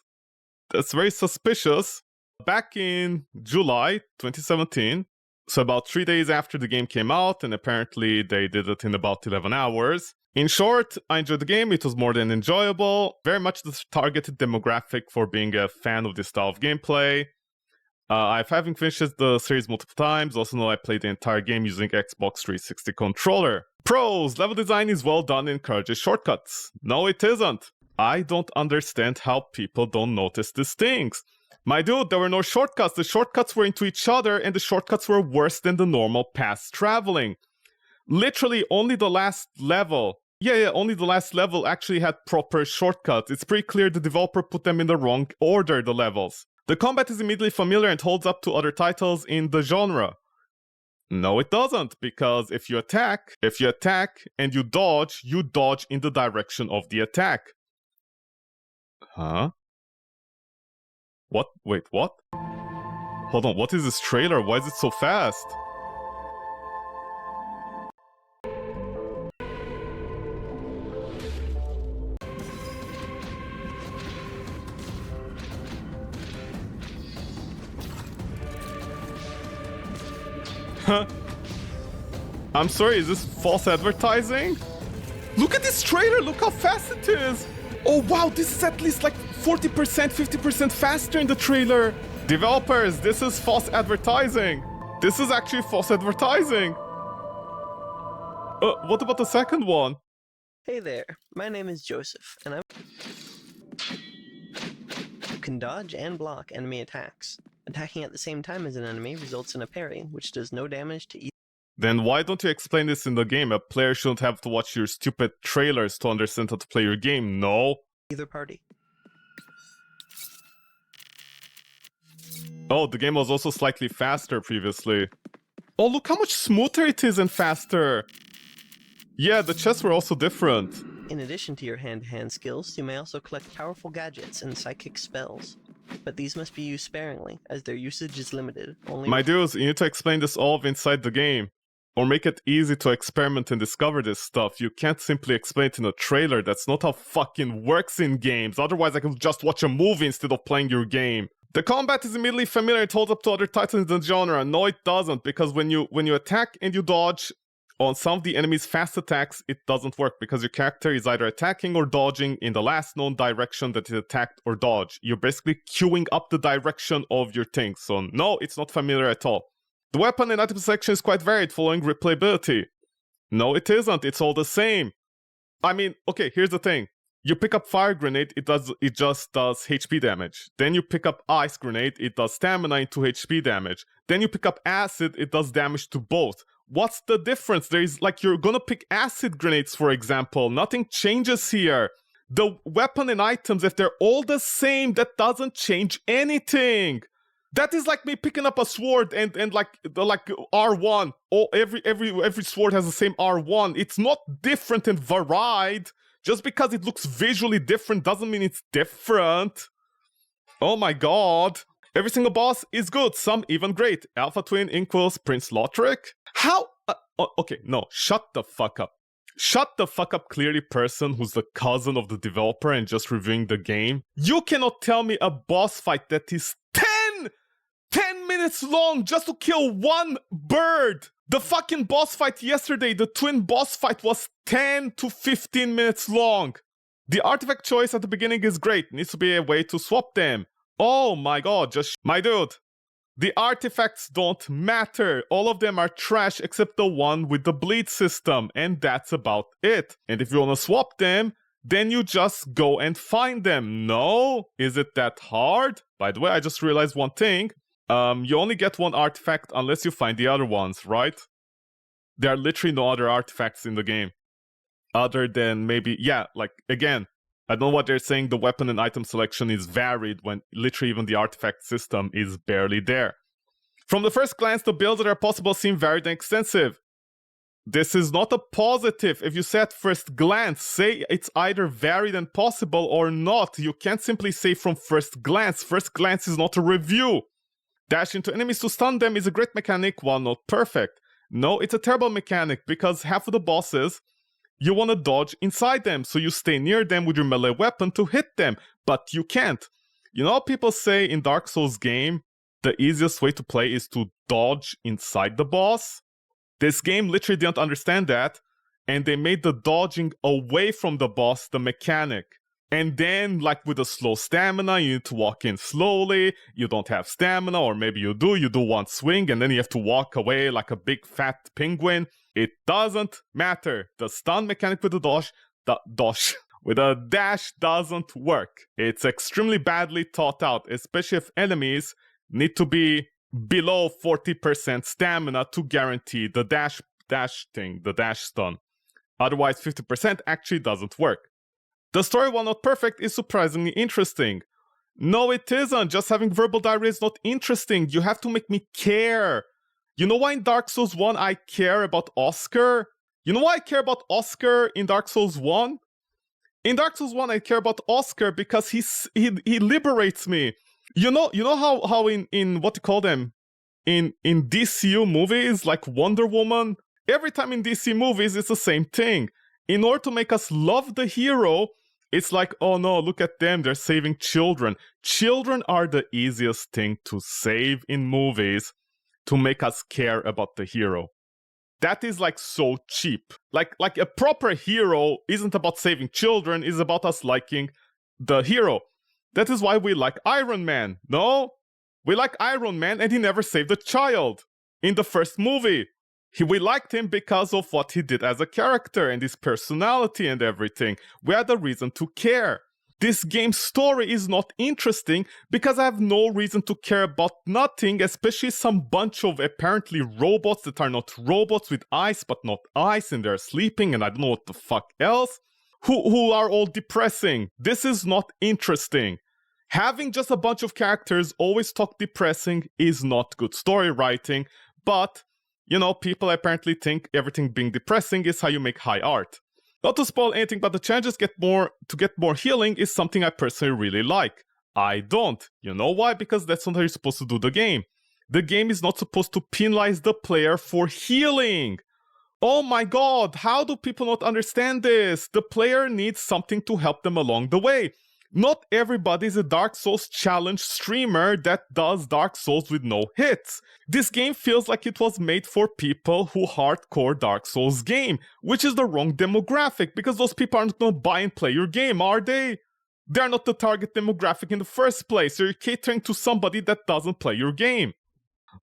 that's very suspicious, back in July 2017, so about 3 days after the game came out, and apparently they did it in about 11 hours. In short, I enjoyed the game, it was more than enjoyable, very much the targeted demographic for being a fan of this style of gameplay. I haven't finished the series multiple times, also know I played the entire game using Xbox 360 controller. Pros, level design is well done and encourages shortcuts. No, it isn't. I don't understand how people don't notice these things. My dude, there were no shortcuts. The shortcuts were into each other, and the shortcuts were worse than the normal path traveling. Literally, only the last level. Only the last level actually had proper shortcuts. It's pretty clear the developer put them in the wrong order, the levels. The combat is immediately familiar and holds up to other titles in the genre. No, it doesn't, because if you attack and you dodge in the direction of the attack. Huh? What? Wait, what? Hold on, what is this trailer? Why is it so fast? I'm sorry, is this false advertising? Look at this trailer, look how fast it is! Oh wow, this is at least like 40%, 50% faster in the trailer! Developers, this is false advertising! This is actually false advertising! What about the second one? Hey there, my name is Joseph, and You can dodge and block enemy attacks. Attacking at the same time as an enemy results in a parry, which does no damage to either. Then why don't you explain this in the game? A player shouldn't have to watch your stupid trailers to understand how to play your game, no? Either party. Oh, the game was also slightly faster previously. Oh, look how much smoother it is and faster! Yeah, the chests were also different. In addition to your hand-to-hand skills, you may also collect powerful gadgets and psychic spells. But these must be used sparingly, as their usage is limited. My dudes, you need to explain this all inside the game. Or make it easy to experiment and discover this stuff. You can't simply explain it in a trailer. That's not how fucking works in games. Otherwise, I could just watch a movie instead of playing your game. The combat is immediately familiar and holds up to other titles in the genre. No, it doesn't, because when you attack and you dodge on some of the enemy's fast attacks, it doesn't work because your character is either attacking or dodging in the last known direction that it attacked or dodged. You're basically queuing up the direction of your thing. So no, it's not familiar at all. The weapon and item selection is quite varied, following replayability. No, it isn't. It's all the same. I mean, okay, here's the thing. You pick up fire grenade, it just does HP damage. Then you pick up ice grenade, it does stamina into HP damage. Then you pick up acid, it does damage to both. What's the difference? You're gonna pick acid grenades, for example. Nothing changes here. The weapon and items, if they're all the same, that doesn't change anything. That is like me picking up a sword and like R1. Oh, every sword has the same R1. It's not different and varied. Just because it looks visually different doesn't mean it's different. Oh my god. Every single boss is good, some even great. Alpha Twin equals Prince Lothric? How? Okay, no, shut the fuck up. Shut the fuck up, clearly person who's the cousin of the developer and just reviewing the game. You cannot tell me a boss fight that is 10 minutes long just to kill one bird. The fucking boss fight yesterday, the twin boss fight, was 10 to 15 minutes long. The artifact choice at the beginning is great. Needs to be a way to swap them. Oh my god, my dude. The artifacts don't matter. All of them are trash except the one with the bleed system. And that's about it. And if you wanna swap them, then you just go and find them. No? Is it that hard? By the way, I just realized one thing. You only get one artifact unless you find the other ones, right? There are literally no other artifacts in the game. Other than maybe, again, I don't know what they're saying, the weapon and item selection is varied when literally even the artifact system is barely there. From the first glance, the builds that are possible seem varied and extensive. This is not a positive. If you say at first glance, say it's either varied and possible or not. You can't simply say from first glance. First glance is not a review. Dash into enemies to stun them is a great mechanic, while not perfect. No, it's a terrible mechanic because half of the bosses, you want to dodge inside them, so you stay near them with your melee weapon to hit them, but you can't. You know how people say in Dark Souls game, the easiest way to play is to dodge inside the boss? This game literally didn't understand that, and they made the dodging away from the boss the mechanic. And then, like with a slow stamina, you need to walk in slowly, you don't have stamina, or maybe you do one swing, and then you have to walk away like a big fat penguin. It doesn't matter. The stun mechanic with with a dash doesn't work. It's extremely badly thought out, especially if enemies need to be below 40% stamina to guarantee the dash thing, the dash stun. Otherwise, 50% actually doesn't work. The story, while not perfect, is surprisingly interesting. No, it isn't. Just having verbal diarrhea is not interesting. You have to make me care. You know why in Dark Souls 1 I care about Oscar? You know why I care about Oscar in Dark Souls 1? In Dark Souls 1 I care about Oscar because he liberates me. You know how in what you call them? In DCU movies like Wonder Woman, every time in DC movies it's the same thing. In order to make us love the hero, it's like, oh no, look at them, they're saving children. Children are the easiest thing to save in movies to make us care about the hero. That is like so cheap. Like a proper hero isn't about saving children, it's about us liking the hero. That is why we like Iron Man. No? We like Iron Man and he never saved a child in the first movie. We liked him because of what he did as a character and his personality and everything. We had a reason to care. This game's story is not interesting because I have no reason to care about nothing, especially some bunch of apparently robots that are not robots with eyes but not eyes and they're sleeping and I don't know what the fuck else, who are all depressing. This is not interesting. Having just a bunch of characters always talk depressing is not good story writing, but you know, people apparently think everything being depressing is how you make high art. Not to spoil anything, but the challenges to get more healing is something I personally really like. I don't. You know why? Because that's not how you're supposed to do the game. The game is not supposed to penalize the player for healing. Oh my god, how do people not understand this? The player needs something to help them along the way. Not everybody is a Dark Souls challenge streamer that does Dark Souls with no hits. This game feels like it was made for people who hardcore Dark Souls game, which is the wrong demographic because those people aren't gonna buy and play your game, are they? They're not the target demographic in the first place, so you're catering to somebody that doesn't play your game.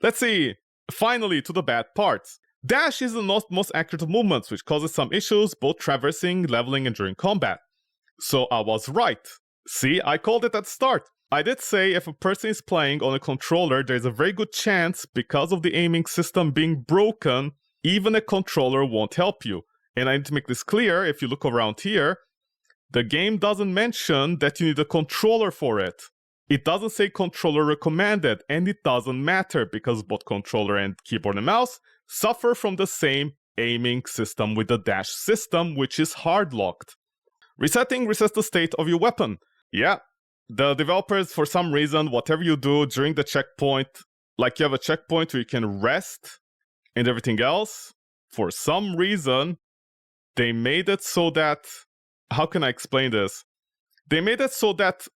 Let's see, finally to the bad parts. Dash is the most accurate of movements, which causes some issues both traversing, leveling, and during combat. So I was right. See, I called it at the start. I did say if a person is playing on a controller, there's a very good chance, because of the aiming system being broken, even a controller won't help you. And I need to make this clear, if you look around here, the game doesn't mention that you need a controller for it. It doesn't say controller recommended, and it doesn't matter because both controller and keyboard and mouse suffer from the same aiming system with the dash system, which is hard-locked. Resetting resets the state of your weapon. Yeah, the developers, for some reason, whatever you do during the checkpoint, like you have a checkpoint where you can rest and everything else, for some reason, they made it so that, how can I explain this? They made it so that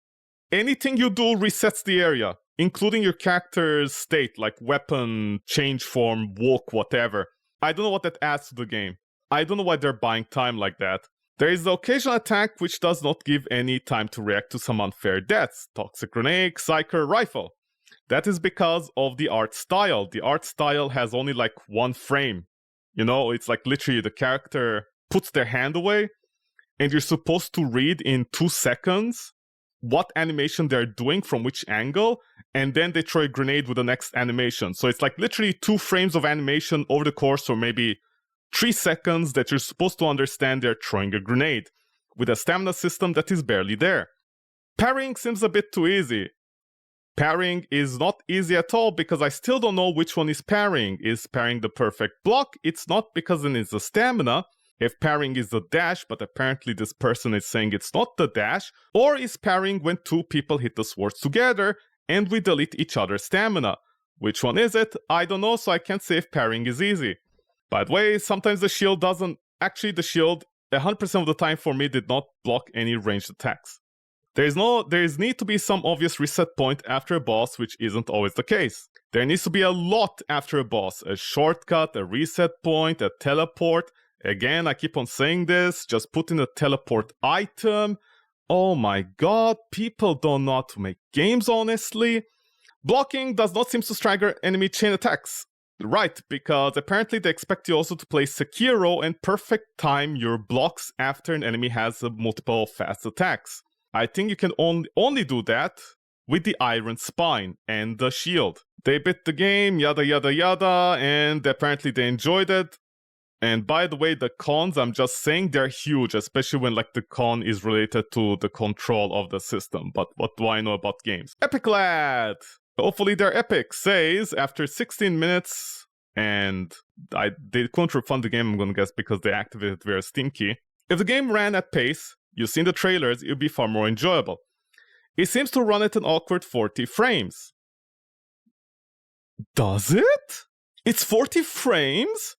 anything you do resets the area, including your character's state, like weapon, change form, walk, whatever. I don't know what that adds to the game. I don't know why they're buying time like that. There is the occasional attack which does not give any time to react to some unfair deaths. Toxic grenade, Psyker, rifle. That is because of the art style. The art style has only like one frame. You know, it's like literally the character puts their hand away and you're supposed to read in 2 seconds what animation they're doing from which angle, and then they throw a grenade with the next animation. So it's like literally 2 frames of animation over the course, or maybe 3 seconds that you're supposed to understand they're throwing a grenade, with a stamina system that is barely there. Parrying seems a bit too easy. Parrying is not easy at all because I still don't know which one is parrying. Is parrying the perfect block? It's not, because then it's the stamina. If parrying is the dash, but apparently this person is saying it's not the dash, or is parrying when 2 people hit the swords together and we delete each other's stamina? Which one is it? I don't know, so I can't say if parrying is easy. By the way, sometimes the shield doesn't... Actually, the shield, 100% of the time for me, did not block any ranged attacks. There is need to be some obvious reset point after a boss, which isn't always the case. There needs to be a lot after a boss. A shortcut, a reset point, a teleport. Again, I keep on saying this, just put in a teleport item. Oh my god, people don't know how to make games, honestly. Blocking does not seem to stagger enemy chain attacks. Right, because apparently they expect you also to play Sekiro and perfect time your blocks after an enemy has multiple fast attacks. I think you can only do that with the Iron Spine and the shield. They bit the game, yada yada yada, and apparently they enjoyed it. And by the way, the cons, I'm just saying they're huge, especially when like the con is related to the control of the system. But what do I know about games? Epic Lad! Hopefully they're epic, says after 16 minutes, and they couldn't refund the game, I'm gonna guess, because they activated via Steam key. If the game ran at pace, you've seen the trailers, it would be far more enjoyable. It seems to run at an awkward 40 frames. Does it? It's 40 frames?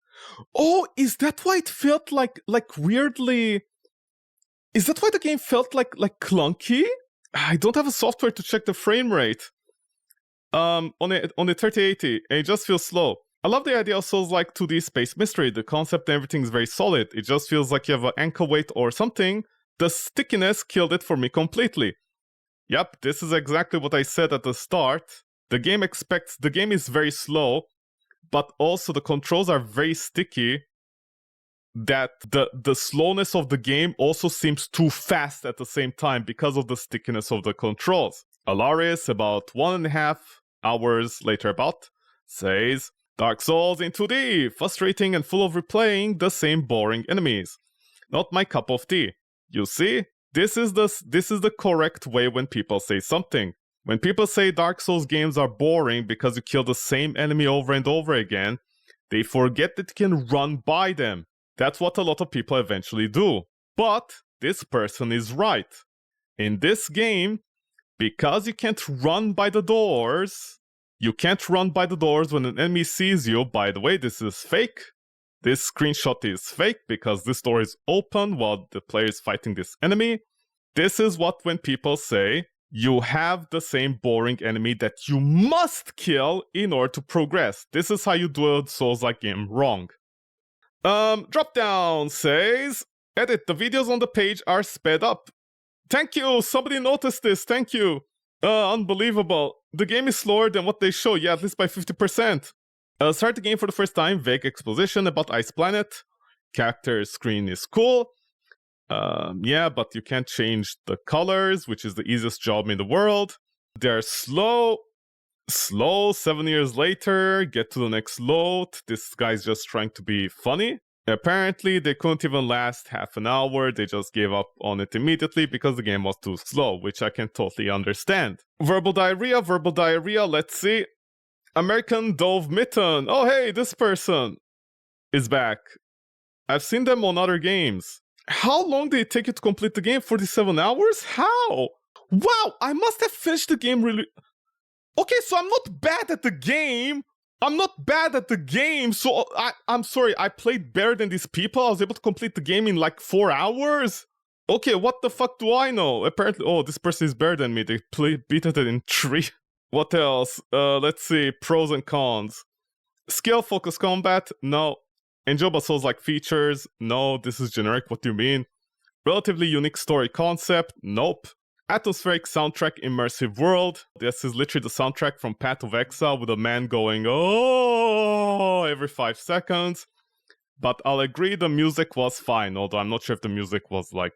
Oh, is that why it felt like weirdly... Is that why the game felt like clunky? I don't have a software to check the frame rate. On the 3080, it just feels slow. I love the idea of Souls-like 2D space mystery. The concept and everything is very solid. It just feels like you have an ankle weight or something. The stickiness killed it for me completely. Yep, this is exactly what I said at the start. The game is very slow, but also the controls are very sticky. That the slowness of the game also seems too fast at the same time because of the stickiness of the controls. Alaris, about 1.5 hours later says, Dark Souls in 2D, frustrating and full of replaying the same boring enemies. Not my cup of tea. You see, this is the correct way when people say something. When people say Dark Souls games are boring because you kill the same enemy over and over again, they forget that you can run by them. That's what a lot of people eventually do. But this person is right. In this game, because you can't run by the doors, when an enemy sees you. By the way, this is fake. This screenshot is fake because this door is open while the player is fighting this enemy. This is what when people say, you have the same boring enemy that you must kill in order to progress. This is how you do a Souls-like game wrong. Dropdown says, edit, the videos on the page are sped up. Thank you, somebody noticed this, thank you. Unbelievable. The game is slower than what they show, yeah, at least by 50%. Start the game for the first time, vague exposition about Ice Planet. Character screen is cool. Yeah, but you can't change the colors, which is the easiest job in the world. They're slow, 7 years later, get to the next load. This guy's just trying to be funny. Apparently, they couldn't even last half an hour. They just gave up on it immediately because the game was too slow, which I can totally understand. Verbal diarrhea, let's see. American Dove Mitten. Oh, hey, this person is back. I've seen them on other games. How long did it take you to complete the game? 47 hours? How? Wow, I must have finished the game really... Okay, so I'm not bad at the game. So I'm sorry, I played better than these people. I was able to complete the game in like 4 hours. Okay, what the fuck do I know? Apparently, oh, this person is better than me. They beat it in 3. What else? Let's see, pros and cons. Skill-focused combat? No. Enjoyable Souls-like features? No, this is generic, what do you mean? Relatively unique story concept? Nope. Atmospheric soundtrack immersive world. This is literally the soundtrack from Path of Exile with a man going oh every 5 seconds. But I'll agree the music was fine, although I'm not sure if the music was like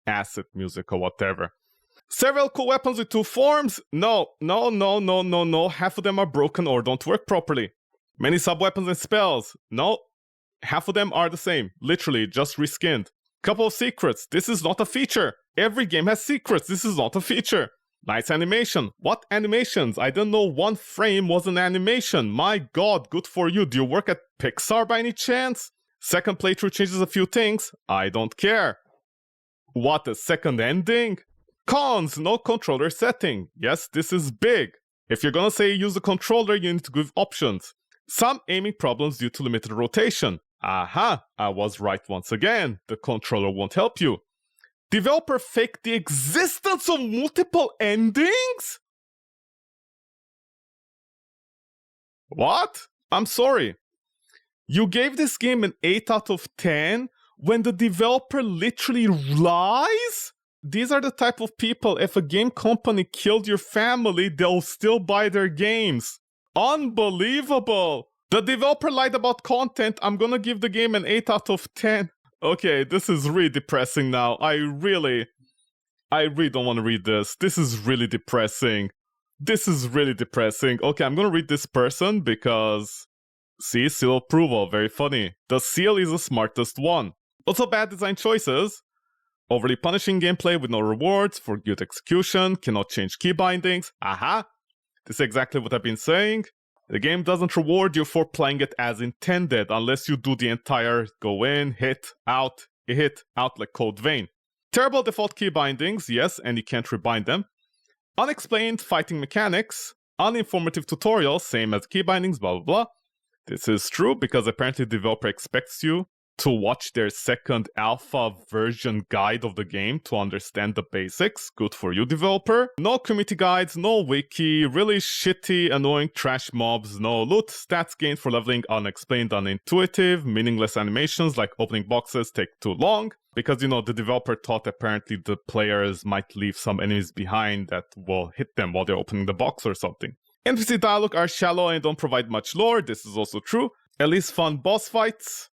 acid music or whatever. Several cool weapons with 2 forms? No. Half of them are broken or don't work properly. Many sub-weapons and spells? No. Half of them are the same. Literally, just reskinned. Couple of secrets. This is not a feature. Every game has secrets. This is not a feature. Nice animation. What animations? I didn't know 1 frame was an animation. My god, good for you. Do you work at Pixar by any chance? Second playthrough changes a few things. I don't care. What, a second ending? Cons, no controller setting. Yes, this is big. If you're gonna say use the controller, you need to give options. Some aiming problems due to limited rotation. Aha, I was right once again. The controller won't help you. Developer faked the existence of multiple endings? What? I'm sorry. You gave this game an 8 out of 10 when the developer literally lies? these are the type of people, if a game company killed your family, they'll still buy their games. Unbelievable! The developer lied about content. I'm gonna give the game an 8 out of 10. Okay, this is really depressing now. I really don't want to read this. This is really depressing. This is really depressing. Okay, I'm gonna read this person because... See, seal approval, very funny. The seal is the smartest one. Also bad design choices. Overly punishing gameplay with no rewards for good execution, cannot change key bindings. Aha! This is exactly what I've been saying. The game doesn't reward you for playing it as intended unless you do the entire go in, hit, out like Code Vein. Terrible default key bindings, yes, and you can't rebind them. Unexplained fighting mechanics. Uninformative tutorials, same as key bindings, blah blah blah. This is true because apparently the developer expects you to watch their second alpha version guide of the game to understand the basics. Good for you, developer. No community guides, no wiki, really shitty, annoying trash mobs, no loot, stats gained for leveling unexplained, unintuitive, meaningless animations like opening boxes take too long. Because, you know, the developer thought apparently the players might leave some enemies behind that will hit them while they're opening the box or something. NPC dialogue are shallow and don't provide much lore. This is also true. At least fun boss fights.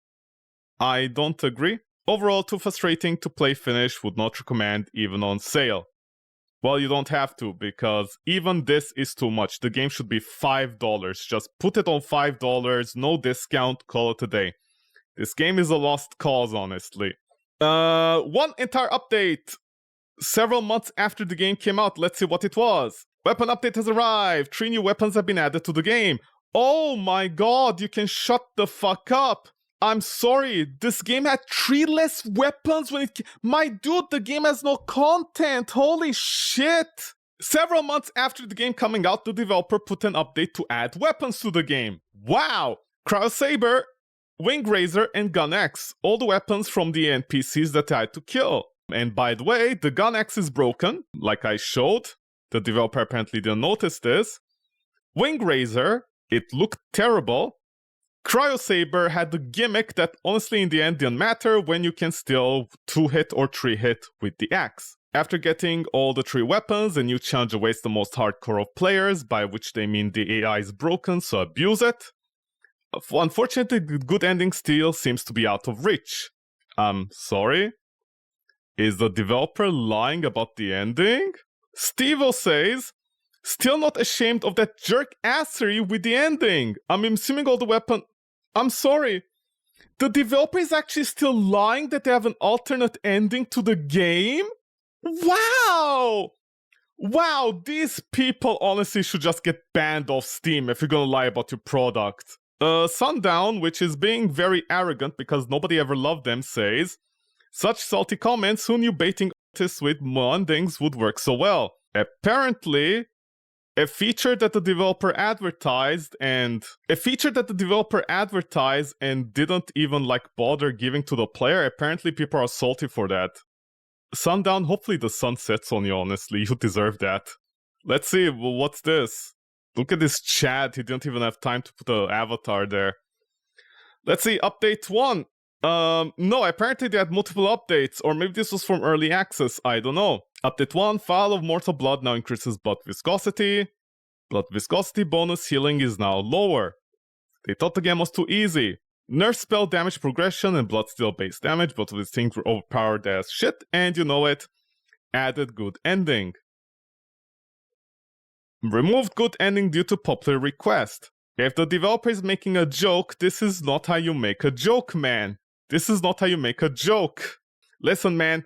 I don't agree. Overall, too frustrating to play finish, would not recommend even on sale. Well, you don't have to, because even this is too much. The game should be $5. Just put it on $5, no discount, call it a day. This game is a lost cause, honestly. One entire update. Several months after the game came out, let's see what it was. Weapon update has arrived. 3 new weapons have been added to the game. Oh my god, you can shut the fuck up. I'm sorry, this game had 3 less weapons when it... My dude, the game has no content, holy shit! Several months after the game coming out, the developer put an update to add weapons to the game. Wow! Cryo Saber, Wing Razor, and Gun Axe. All the weapons from the NPCs that I had to kill. And by the way, the Gun Axe is broken, like I showed. The developer apparently didn't notice this. Wing Razor, it looked terrible. Cryo Saber had the gimmick that honestly in the end didn't matter when you can still 2-hit or 3-hit with the axe. After getting all the 3 weapons, a new challenge awaits the most hardcore of players, by which they mean the AI is broken, so abuse it. Unfortunately, the good ending still seems to be out of reach. I'm sorry? Is the developer lying about the ending? Stevo says, still not ashamed of that jerk-assery with the ending. I'm assuming all the weapon... I'm sorry. The developer is actually still lying that they have an alternate ending to the game? Wow! Wow, these people honestly should just get banned off Steam if you're gonna lie about your product. Sundown, which is being very arrogant because nobody ever loved them, says, such salty comments, who knew baiting artists with endings would work so well? Apparently, a feature that the developer advertised and didn't even like bother giving to the player. Apparently people are salty for that. Sundown, hopefully the sun sets on you, honestly. You deserve that. Let's see, well, what's this? Look at this Chad, he didn't even have time to put an avatar there. Let's see, update 1. No, apparently they had multiple updates, or maybe this was from early access, I don't know. Update 1, Vial of Mortal Blood now increases blood viscosity. Blood viscosity bonus healing is now lower. They thought the game was too easy. Nerf spell damage progression and blood steal base damage, both of these things were overpowered as shit, and you know it. Added good ending. Removed good ending due to popular request. If the developer is making a joke, this is not how you make a joke, man. This is not how you make a joke. Listen, man,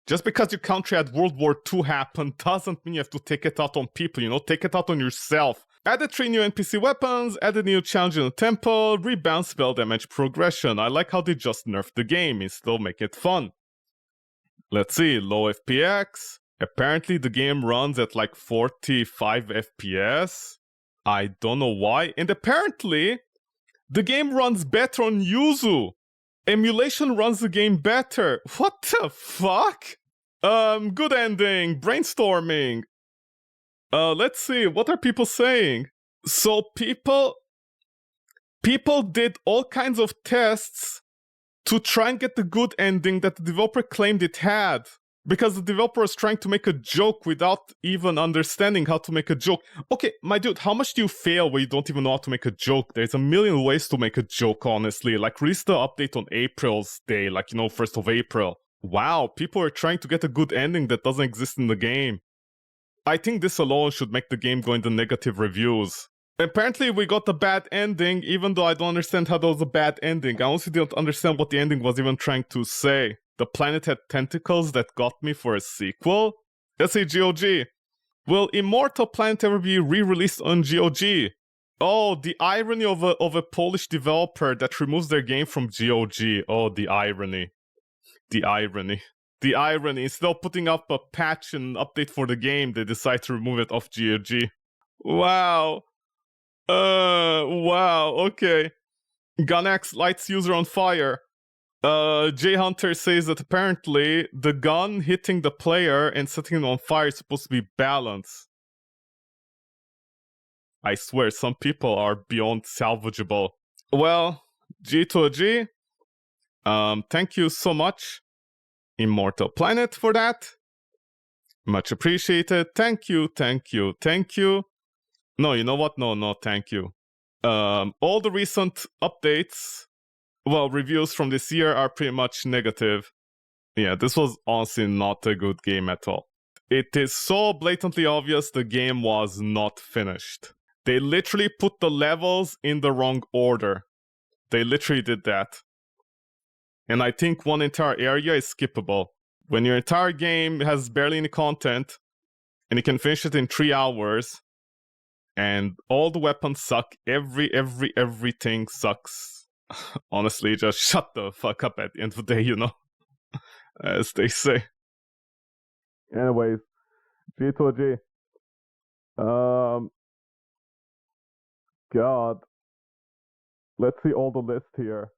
just because your country had World War II happen doesn't mean you have to take it out on people, you know? Take it out on yourself. Added 3 new NPC weapons, added new challenge in the temple, rebound spell damage progression. I like how they just nerfed the game and still make it fun. Let's see, low FPX. Apparently the game runs at like 45 FPS. I don't know why. And apparently, the game runs better on Yuzu. Emulation runs the game better. What the fuck? Good ending. Brainstorming. Let's see. What are people saying? So people did all kinds of tests to try and get the good ending that the developer claimed it had. Because the developer is trying to make a joke without even understanding how to make a joke. Okay, my dude, how much do you fail when you don't even know how to make a joke? There's a million ways to make a joke, honestly. Like, release the update on April's day, like, 1st of April. Wow, people are trying to get a good ending that doesn't exist in the game. I think this alone should make the game go into negative reviews. Apparently we got a bad ending, even though I don't understand how that was a bad ending. I honestly didn't understand what the ending was even trying to say. The planet had tentacles that got me for a sequel? Let's say GOG. Will Immortal Planet ever be re-released on GOG? Oh, the irony of a Polish developer that removes their game from GOG. Oh, the irony. The irony. The irony. Instead of putting up a patch and update for the game, they decide to remove it off GOG. Wow. Wow, okay. Gunax lights user on fire. Jay Hunter says that apparently the gun hitting the player and setting him on fire is supposed to be balanced. I swear, some people are beyond salvageable. Well, G to a G. Thank you so much, Immortal Planet, for that. Much appreciated. Thank you, thank you, thank you. No, you know what? No, thank you. All the recent updates, well, reviews from this year are pretty much negative. Yeah, this was honestly not a good game at all. It is so blatantly obvious the game was not finished. They literally put the levels in the wrong order. They literally did that. And I think one entire area is skippable. When your entire game has barely any content, and you can finish it in 3 hours, and all the weapons suck, everything sucks. Honestly, just shut the fuck up at the end of the day, as they say. Anyways, G to a G. God. Let's see all the list here.